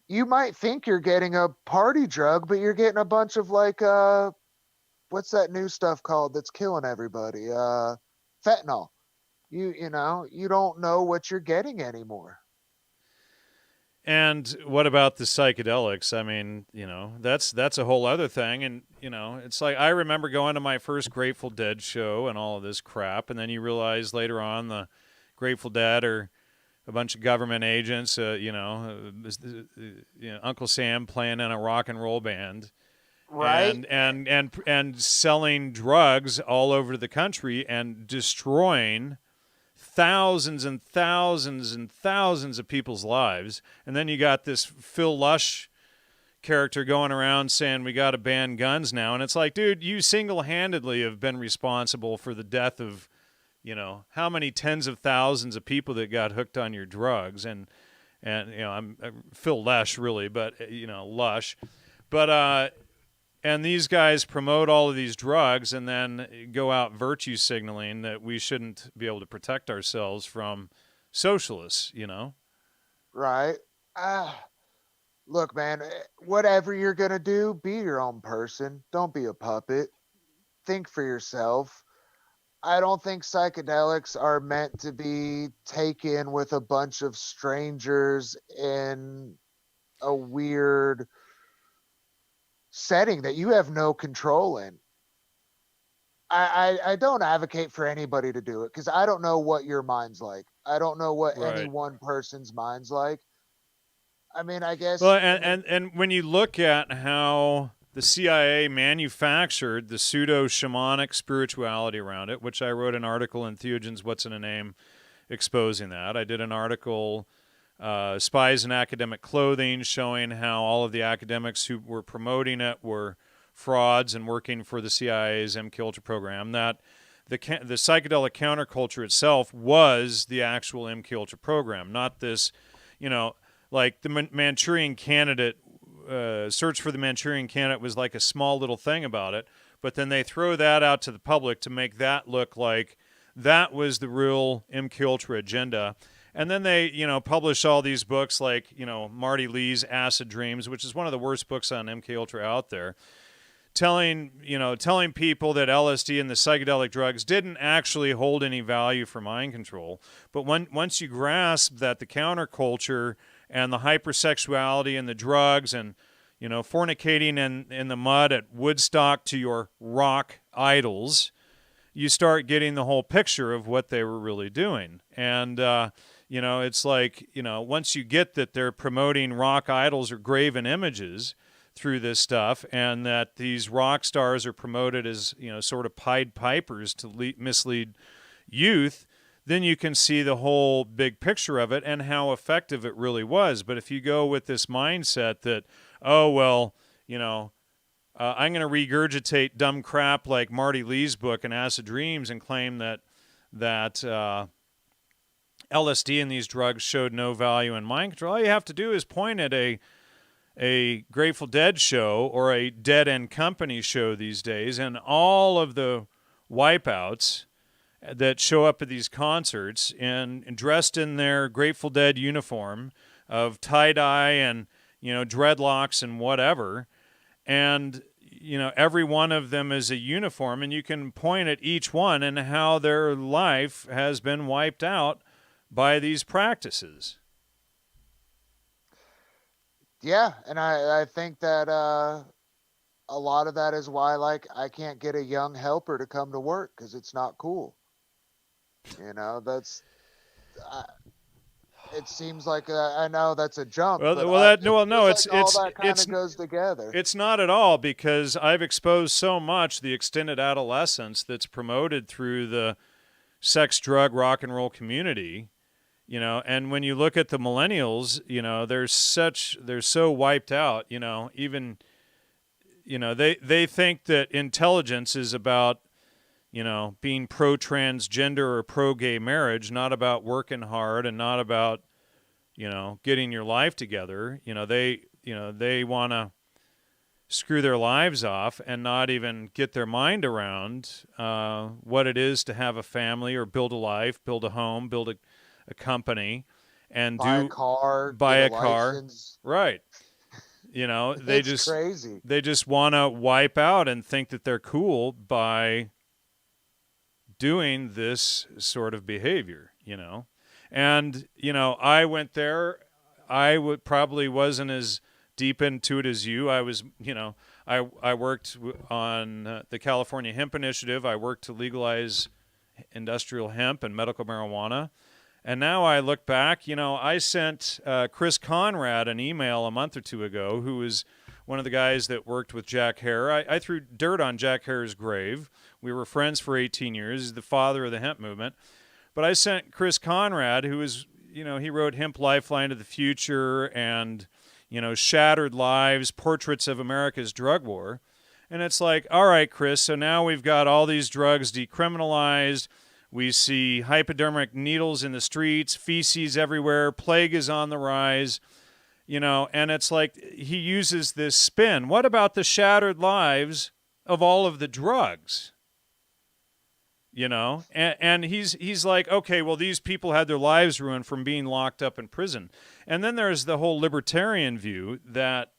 you might think you're getting a party drug, but you're getting a bunch of like what's that new stuff called that's killing everybody? Fentanyl. You don't know what you're getting anymore. And what about the psychedelics? I mean, that's a whole other thing. And it's like I remember going to my first Grateful Dead show and all of this crap, and then you realize later on the Grateful Dead are a bunch of government agents. Uncle Sam playing in a rock and roll band, Right? and selling drugs all over the country and destroying thousands and thousands and thousands of people's lives. And then you got this Phil Lush character going around saying we got to ban guns now. And it's like, dude, you single-handedly have been responsible for the death of, how many tens of thousands of people that got hooked on your drugs. And I'm Phil Lush, really, but, Lush. But, and these guys promote all of these drugs and then go out virtue signaling that we shouldn't be able to protect ourselves from socialists, Right? Ah, look, man, whatever you're going to do, be your own person. Don't be a puppet. Think for yourself. I don't think psychedelics are meant to be taken with a bunch of strangers in a weird setting that you have no control in. I don't advocate for anybody to do it because I don't know what your mind's like. I don't know what any Right. one person's mind's like. I mean, I guess, Well, I mean, and when you look at how the CIA manufactured the pseudo shamanic spirituality around it, which I wrote an article in Theogen's What's in a Name exposing that. I did an article, Spies in Academic Clothing, showing how all of the academics who were promoting it were frauds and working for the CIA's MK Ultra program. That the psychedelic counterculture itself was the actual MK Ultra program, not this, like the Manchurian Candidate, Search for the Manchurian Candidate was like a small little thing about it, but then they throw that out to the public to make that look like that was the real MK Ultra agenda. And then they, publish all these books like, Marty Lee's Acid Dreams, which is one of the worst books on MK Ultra out there, telling people that LSD and the psychedelic drugs didn't actually hold any value for mind control. But once you grasp that the counterculture and the hypersexuality and the drugs and fornicating in the mud at Woodstock to your rock idols, you start getting the whole picture of what they were really doing. And it's like, once you get that they're promoting rock idols or graven images through this stuff, and that these rock stars are promoted as sort of Pied Pipers to mislead youth, then you can see the whole big picture of it and how effective it really was. But if you go with this mindset that, oh well, I'm going to regurgitate dumb crap like Marty Lee's book and Acid Dreams and claim that LSD and these drugs showed no value in mind control, all you have to do is point at a Grateful Dead show or a Dead and Company show these days, and all of the wipeouts that show up at these concerts and dressed in their Grateful Dead uniform of tie-dye and dreadlocks and whatever, and every one of them is a uniform, and you can point at each one and how their life has been wiped out by these practices. yeah. And I think that a lot of that is why, like, I can't get a young helper to come to work because it's not cool. That's, uh, it seems like I know that's a jump, but it No, feels like all that kind of goes together. it's not at all, because I've exposed so much the extended adolescence that's promoted through the sex, drug, rock and roll community, and when you look at the millennials, they're so wiped out, even, they think that intelligence is about, being pro-transgender or pro-gay marriage, not about working hard and not about, getting your life together. They want to screw their lives off and not even get their mind around what it is to have a family or build a life, build a home, build a company, and buy a car, buy get a a car. license. Right. It's crazy. They just want to wipe out and think that they're cool by doing this sort of behavior, And, I went there. Probably wasn't as deep into it as you. I was, I worked on the California Hemp Initiative. I worked to legalize industrial hemp and medical marijuana. And now I look back, I sent Chris Conrad an email a month or two ago, who was one of the guys that worked with Jack Hare. I threw dirt on Jack Hare's grave. We were friends for 18 years. He's the father of the hemp movement. But I sent Chris Conrad, who is, he wrote Hemp Lifeline to the Future and, Shattered Lives, Portraits of America's Drug War. And it's like, all right, Chris, so now we've got all these drugs decriminalized. We see hypodermic needles in the streets, feces everywhere, plague is on the rise, and it's like he uses this spin. What about the shattered lives of all of the drugs? And he's like, okay, well, these people had their lives ruined from being locked up in prison. And then there's the whole libertarian view that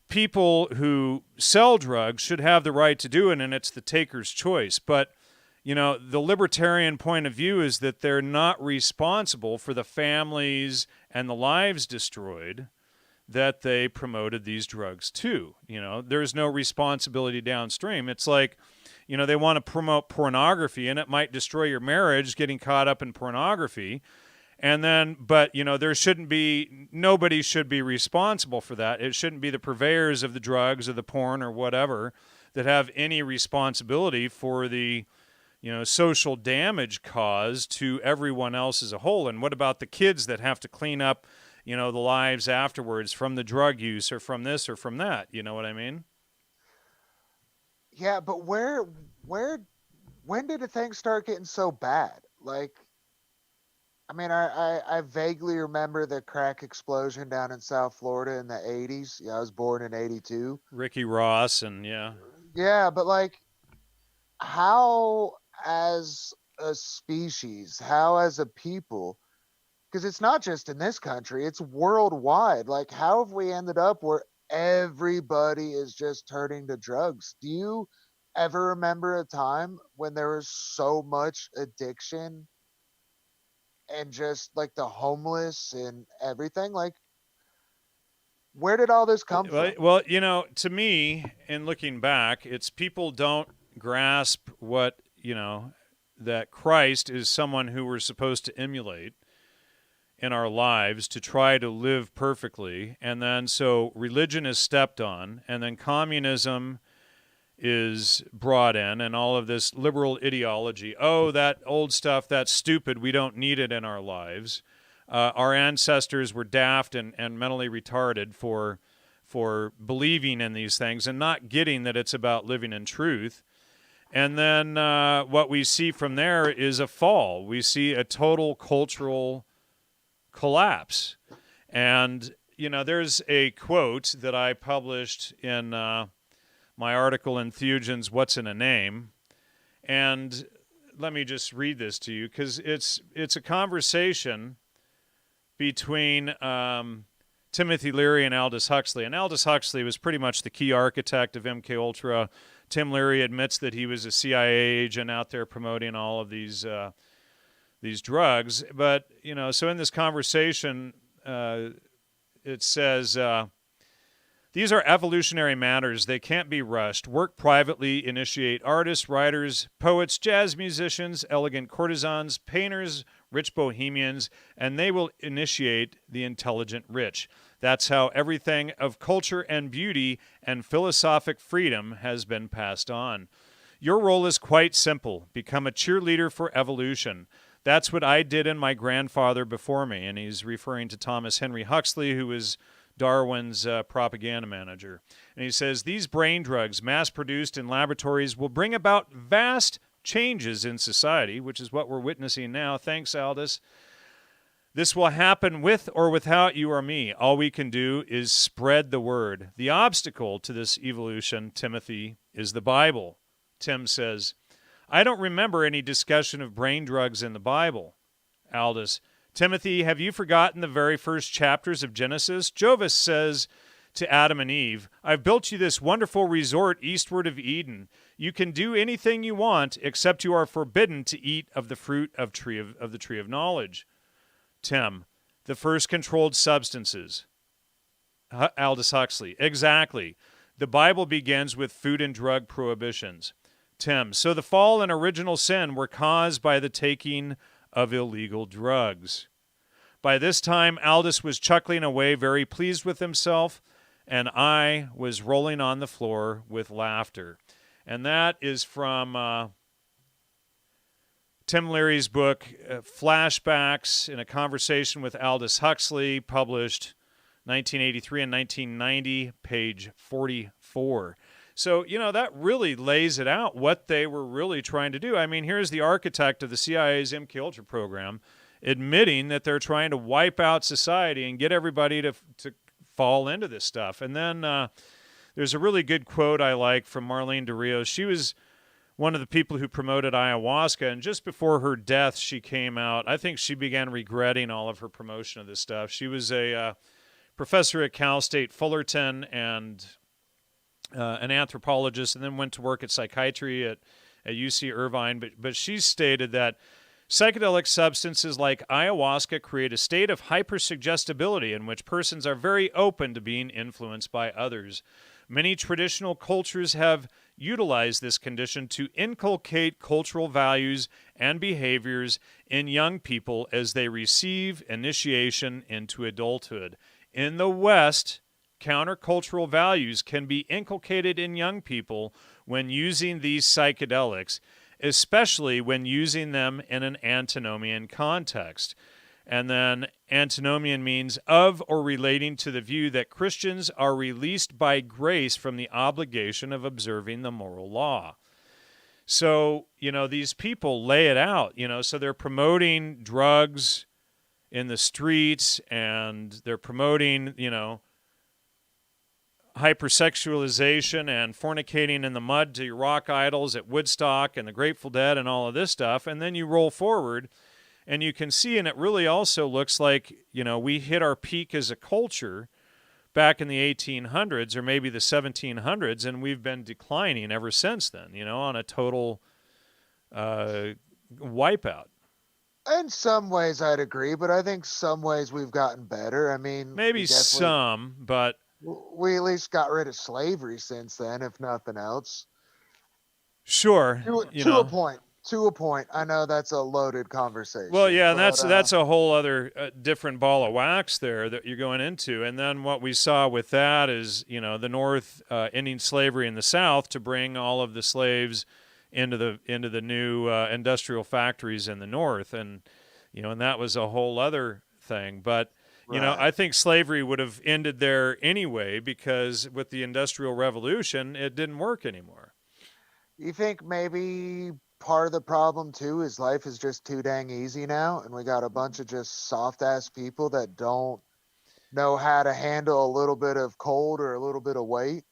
people who sell drugs should have the right to do it, and it's the taker's choice. But, the libertarian point of view is that they're not responsible for the families and the lives destroyed that they promoted these drugs to. There's no responsibility downstream. It's like, they want to promote pornography, and it might destroy your marriage getting caught up in pornography. And then, but, nobody should be responsible for that. It shouldn't be the purveyors of the drugs or the porn or whatever that have any responsibility for the, social damage caused to everyone else as a whole. And what about the kids that have to clean up, the lives afterwards from the drug use or from this or from that? You know what I mean? Yeah, but when did the thing start getting so bad? Like, I mean, I vaguely remember the crack explosion down in South Florida in the 80s. Yeah, I was born in 82. Ricky Ross and yeah. Yeah, but like, how as a species, how as a people, because it's not just in this country, it's worldwide. Like, how have we ended up where everybody is just turning to drugs? Do you ever remember a time when there was so much addiction and just like the homeless and everything? Like, where did all this come from? Well, to me, in looking back, it's people don't grasp what, that Christ is someone who we're supposed to emulate in our lives to try to live perfectly. And then so religion is stepped on, and then communism is brought in, and all of this liberal ideology. Oh, that old stuff, that's stupid. We don't need it in our lives. Our ancestors were daft and mentally retarded for believing in these things and not getting that it's about living in truth. And then what we see from there is a fall. We see a total cultural collapse. And, there's a quote that I published in my article in Theogen's What's in a Name. And let me just read this to you, because it's a conversation between Timothy Leary and Aldous Huxley. And Aldous Huxley was pretty much the key architect of MKUltra. Tim Leary admits that he was a CIA agent out there promoting all of these drugs. But, so in this conversation, it says, these are evolutionary matters. They can't be rushed. Work privately, initiate artists, writers, poets, jazz musicians, elegant courtesans, painters, rich bohemians, and they will initiate the intelligent rich. That's how everything of culture and beauty and philosophic freedom has been passed on. Your role is quite simple. Become a cheerleader for evolution. That's what I did and my grandfather before me. And he's referring to Thomas Henry Huxley, who was Darwin's propaganda manager. And he says, these brain drugs mass produced in laboratories will bring about vast changes in society, which is what we're witnessing now. Thanks, Aldous. This will happen with or without you or me. All we can do is spread the word. The obstacle to this evolution, Timothy, is the Bible. Tim says, I don't remember any discussion of brain drugs in the Bible. Aldous, Timothy, have you forgotten the very first chapters of Genesis? Jovis says to Adam and Eve, I've built you this wonderful resort eastward of Eden. You can do anything you want, except you are forbidden to eat of the fruit of the tree of knowledge. Tim, the first controlled substances. Aldous Huxley, exactly. The Bible begins with food and drug prohibitions. Tim, so the fall and original sin were caused by the taking of illegal drugs. By this time, Aldous was chuckling away, very pleased with himself, and I was rolling on the floor with laughter. And that is from Tim Leary's book, Flashbacks in a Conversation with Aldous Huxley, published 1983 and 1990, page 44. So, that really lays it out, what they were really trying to do. I mean, here's the architect of the CIA's MK Ultra program admitting that they're trying to wipe out society and get everybody to fall into this stuff. And then there's a really good quote I like from Marlene de Rios. She was one of the people who promoted ayahuasca, and just before her death, she came out. I think she began regretting all of her promotion of this stuff. She was a professor at Cal State Fullerton and an anthropologist, and then went to work at psychiatry at UC Irvine. But she stated that psychedelic substances like ayahuasca create a state of hypersuggestibility in which persons are very open to being influenced by others. Many traditional cultures have utilized this condition to inculcate cultural values and behaviors in young people as they receive initiation into adulthood. In the West, countercultural values can be inculcated in young people when using these psychedelics, especially when using them in an antinomian context. And then antinomian means of or relating to the view that Christians are released by grace from the obligation of observing the moral law. So, these people lay it out, so they're promoting drugs in the streets, and they're promoting, hypersexualization and fornicating in the mud to your rock idols at Woodstock and the Grateful Dead and all of this stuff. And then you roll forward, and you can see, and it really also looks like, we hit our peak as a culture back in the 1800s or maybe the 1700s, and we've been declining ever since then, on a total wipeout. In some ways, I'd agree, but I think some ways we've gotten better. I mean, maybe some, but we at least got rid of slavery since then, if nothing else. Sure, to a point. To a point. I know that's a loaded conversation. Well, yeah, and that's a whole other different ball of wax there that you're going into. And then what we saw with that is, the North ending slavery in the South to bring all of the slaves into the new industrial factories in the North, and and that was a whole other thing. But right. I think slavery would have ended there anyway, because with the Industrial Revolution, it didn't work anymore. You think maybe part of the problem too is life is just too dang easy now, and we got a bunch of just soft ass people that don't know how to handle a little bit of cold or a little bit of weight,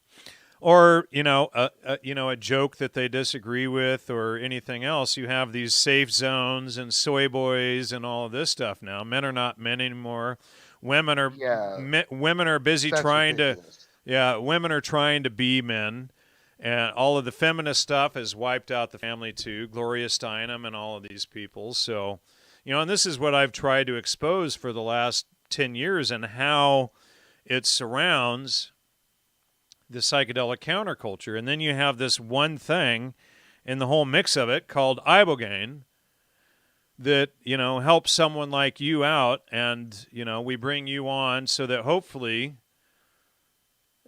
or a joke that they disagree with or anything else. You have these safe zones and soy boys and all of this stuff now. Men are not men anymore. Women are busy trying ridiculous. Women are trying to be men. And all of the feminist stuff has wiped out the family too, Gloria Steinem and all of these people. So, and this is what I've tried to expose for the last 10 years, and how it surrounds the psychedelic counterculture. And then you have this one thing in the whole mix of it called Ibogaine that, helps someone like you out, and, we bring you on so that hopefully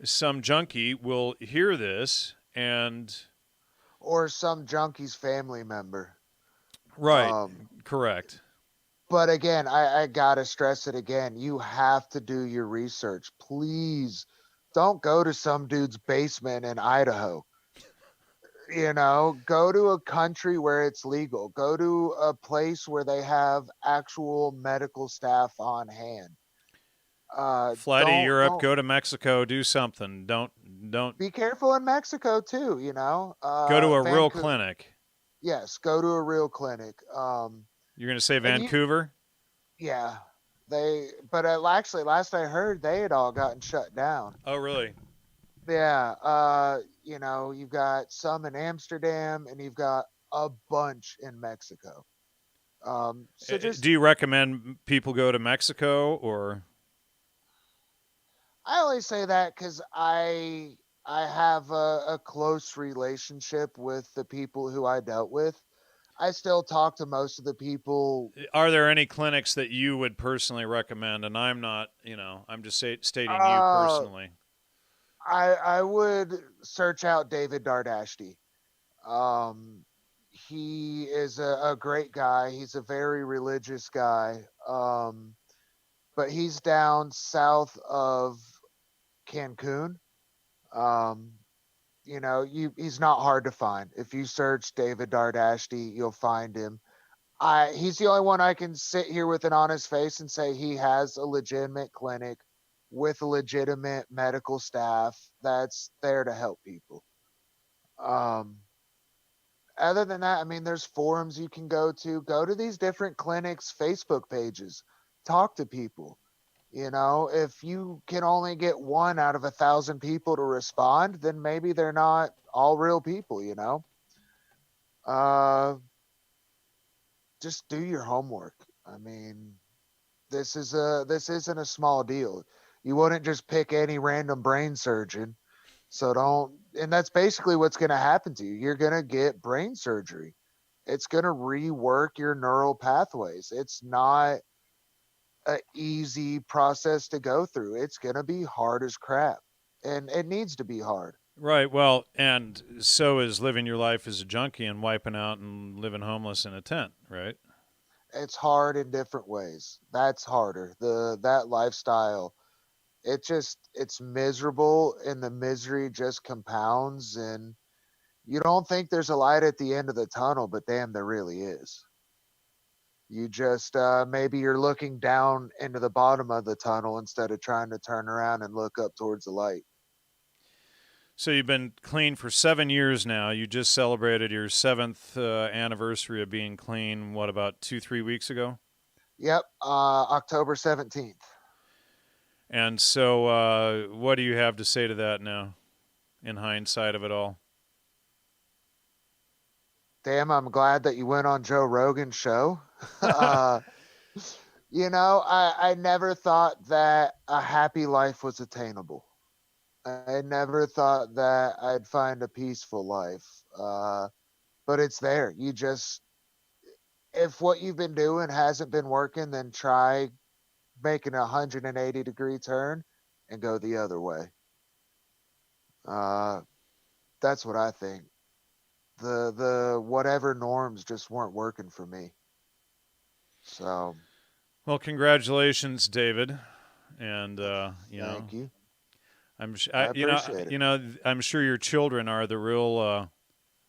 some junkie will hear this and or some junkie's family member. Right. Um, Correct. but again, I gotta stress it again. You have to do your research. Please don't go to some dude's basement in Idaho. Go to a country where it's legal. Go to a place where they have actual medical staff on hand. Fly to Europe, Don't go to Mexico, do something. Don't be careful in Mexico too. go to a real Vancouver. clinic. Yes, go to a real clinic. You're going to say And you, Vancouver? yeah, but actually, last I heard, they had all gotten shut down. Oh, really? Yeah, you've got some in Amsterdam, and you've got a bunch in Mexico. So just Do you recommend people go to Mexico or I only say that because I have a close relationship with the people who I dealt with. I still talk to most of the people. are there any clinics that you would personally recommend? And I'm not, I'm just stating you Uh, personally. I would search out David Dardashti. Um, he is a great guy. He's a very religious guy. But he's down south of Cancun. Um, he's not hard to find. If you search David Dardashti, you'll find him. He's the only one I can sit here with an honest face and say he has a legitimate clinic with a legitimate medical staff that's there to help people. Um, Other than that, I mean, there's forums you can go to. Go to these different clinics' Facebook pages. Talk to people. If you can only get one out of 1,000 people to respond, then maybe they're not all real people. Uh, just do your homework. I mean, this isn't a small deal. You wouldn't just pick any random brain surgeon. So don't, and that's basically what's going to happen to you. You're going to get brain surgery. It's going to rework your neural pathways. It's not an easy process to go through. It's going to be hard as crap, and it needs to be hard. Right. Well, and so is living your life as a junkie and wiping out and living homeless in a tent, right? It's hard in different ways. That's harder. That lifestyle, it's miserable, and the misery just compounds, and you don't think there's a light at the end of the tunnel, but damn, there really is. You just maybe you're looking down into the bottom of the tunnel instead of trying to turn around and look up towards the light. So you've been clean for 7 years now. You just celebrated your seventh anniversary of being clean. What, about 2, 3 weeks ago? Yep, October 17th. And so, what do you have to say to that now, in hindsight of it all? Damn, I'm glad that you went on Joe Rogan's show. uh, I never thought that a happy life was attainable. I never thought that I'd find a peaceful life. But it's there. If what you've been doing hasn't been working, then try making a 180-degree turn and go the other way. Uh, that's what I think. The whatever norms just weren't working for me. So Well, congratulations, David. And thank you. I appreciate it. I'm sure your children are the real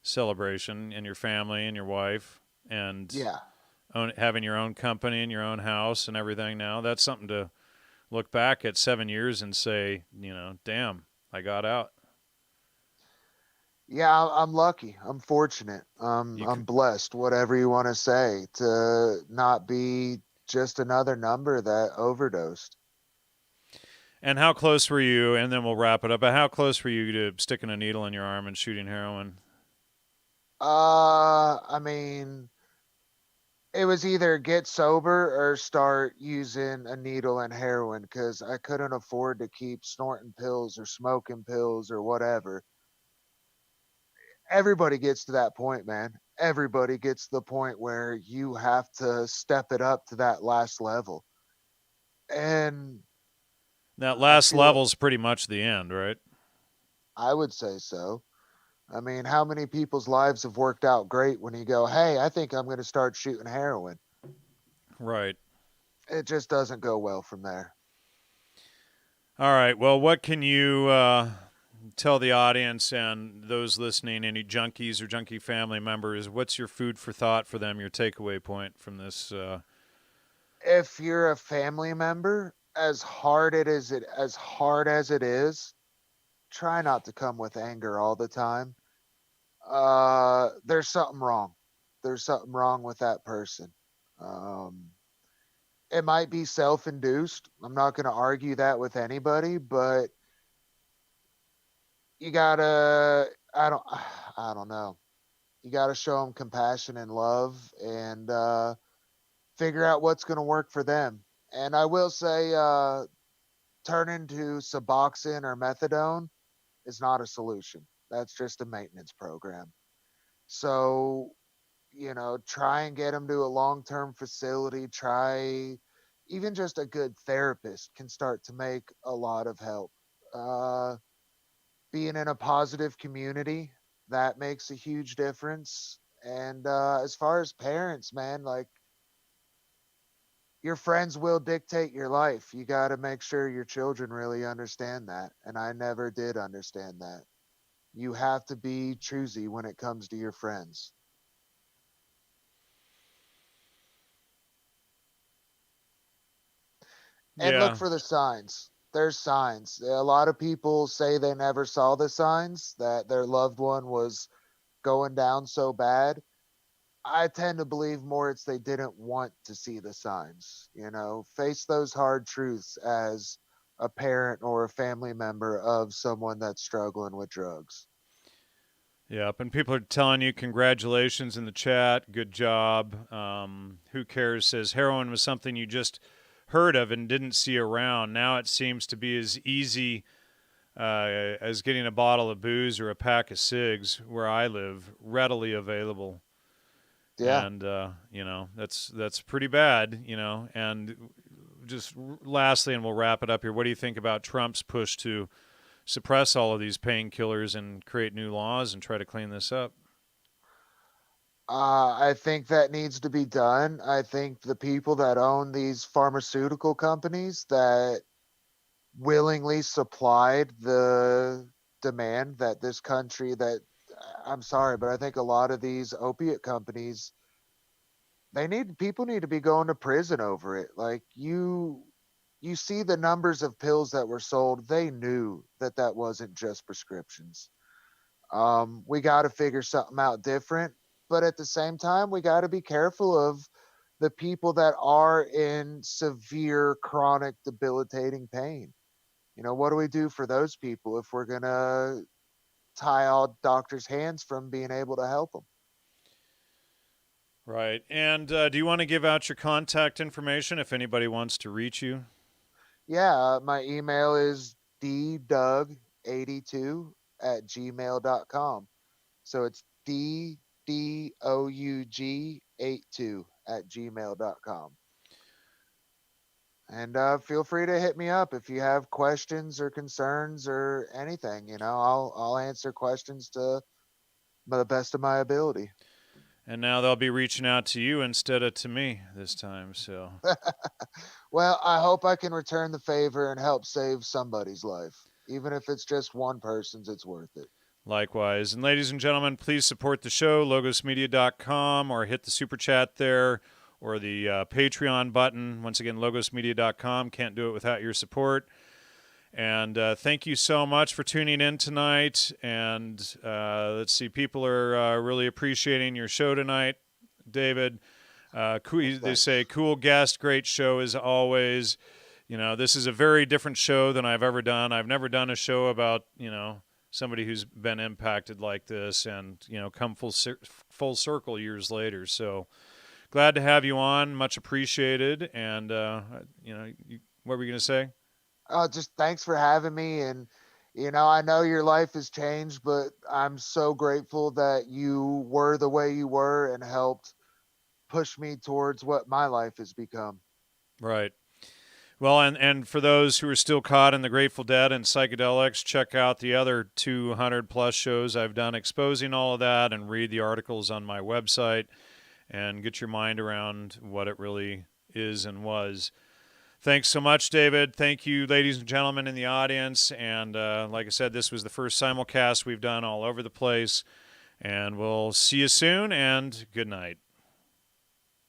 celebration, and your family and your wife, and Yeah. having your own company and your own house and everything. Now that's something to look back at 7 years and say, damn, I got out. Yeah, I'm lucky. I'm fortunate. You I'm could, blessed, whatever you want to say, to not be just another number that overdosed. and how close were you? And then we'll wrap it up. But how close were you to sticking a needle in your arm and shooting heroin? I mean, it was either get sober or start using a needle and heroin because I couldn't afford to keep snorting pills or smoking pills or whatever. Everybody gets to that point, man. Everybody gets to the point where you have to step it up to that last level. And That I last feel level's pretty much the end, right? I would say so. I mean, how many people's lives have worked out great when you go, hey, I think I'm going to start shooting heroin? Right. It just doesn't go well from there. All right. Well, what can you tell the audience and those listening, any junkies or junkie family members? What's your food for thought for them? Your takeaway point from this? If you're a family member, as hard as it is, try not to come with anger all the time. There's something wrong. There's something wrong with that person. Um, it might be self-induced. I'm not going to argue that with anybody, but you gotta. I don't know. You gotta show them compassion and love, and figure out what's going to work for them. And I will say, turning to Suboxone or methadone is not a solution. That's just a maintenance program. So, try and get them to a long term facility. Try even just a good therapist can start to make a lot of help. Uh, Being in a positive community, that makes a huge difference. And as far as parents, man, like your friends will dictate your life. You got to make sure your children really understand that. And I never did understand that. You have to be choosy when it comes to your friends and look Yeah. for the signs. There's signs. A lot of people say they never saw the signs that their loved one was going down so bad. I tend to believe more it's they didn't want to see the signs. Face those hard truths as a parent or a family member of someone that's struggling with drugs. Yep. And people are telling you congratulations in the chat. Good job. Who cares says heroin was something you just heard of and didn't see around. Now it seems to be as easy as getting a bottle of booze or a pack of cigs where I live, readily available. Yeah. And that's pretty bad. And just lastly, and we'll wrap it up here. What do you think about Trump's push to suppress all of these painkillers and create new laws and try to clean this up? I think that needs to be done. I think the people that own these pharmaceutical companies that willingly supplied the demand that this country that I'm sorry, but I think a lot of these opiate companies people need to be going to prison over it. Like you see the numbers of pills that were sold, they knew that that wasn't just prescriptions. We got to figure something out different, but at the same time, we got to be careful of the people that are in severe, chronic, debilitating pain. What do we do for those people if we're going to tie all doctors' hands from being able to help them? Right. And do you want to give out your contact information if anybody wants to reach you? Yeah, my email is ddoug82 at gmail.com. So it's ddoug82 at gmail.com. And feel free to hit me up if you have questions or concerns or anything. I'll answer questions to the best of my ability. And now they'll be reaching out to you instead of to me this time. So Well, I hope I can return the favor and help save somebody's life. Even if it's just one person's, it's worth it. likewise. And ladies and gentlemen, please support the show, logosmedia.com, or hit the super chat there or the Patreon button. Once again, logosmedia.com. Can't do it without your support. And thank you so much for tuning in tonight. And let's see, people are really appreciating your show tonight, David. They Thanks. say, cool guest, great show as always. This is a very different show than I've ever done. I've never done a show about, somebody who's been impacted like this and, come full circle years later. So glad to have you on. Much appreciated. And, what were you going to say? Just thanks for having me. And, I know your life has changed, but I'm so grateful that you were the way you were and helped push me towards what my life has become. Right. Well, and for those who are still caught in the Grateful Dead and psychedelics, check out the other 200 plus shows I've done exposing all of that, and read the articles on my website and get your mind around what it really is and was. Thanks so much, David. Thank you, ladies and gentlemen in the audience. And like I said, this was the first simulcast we've done all over the place. And we'll see you soon, and good night.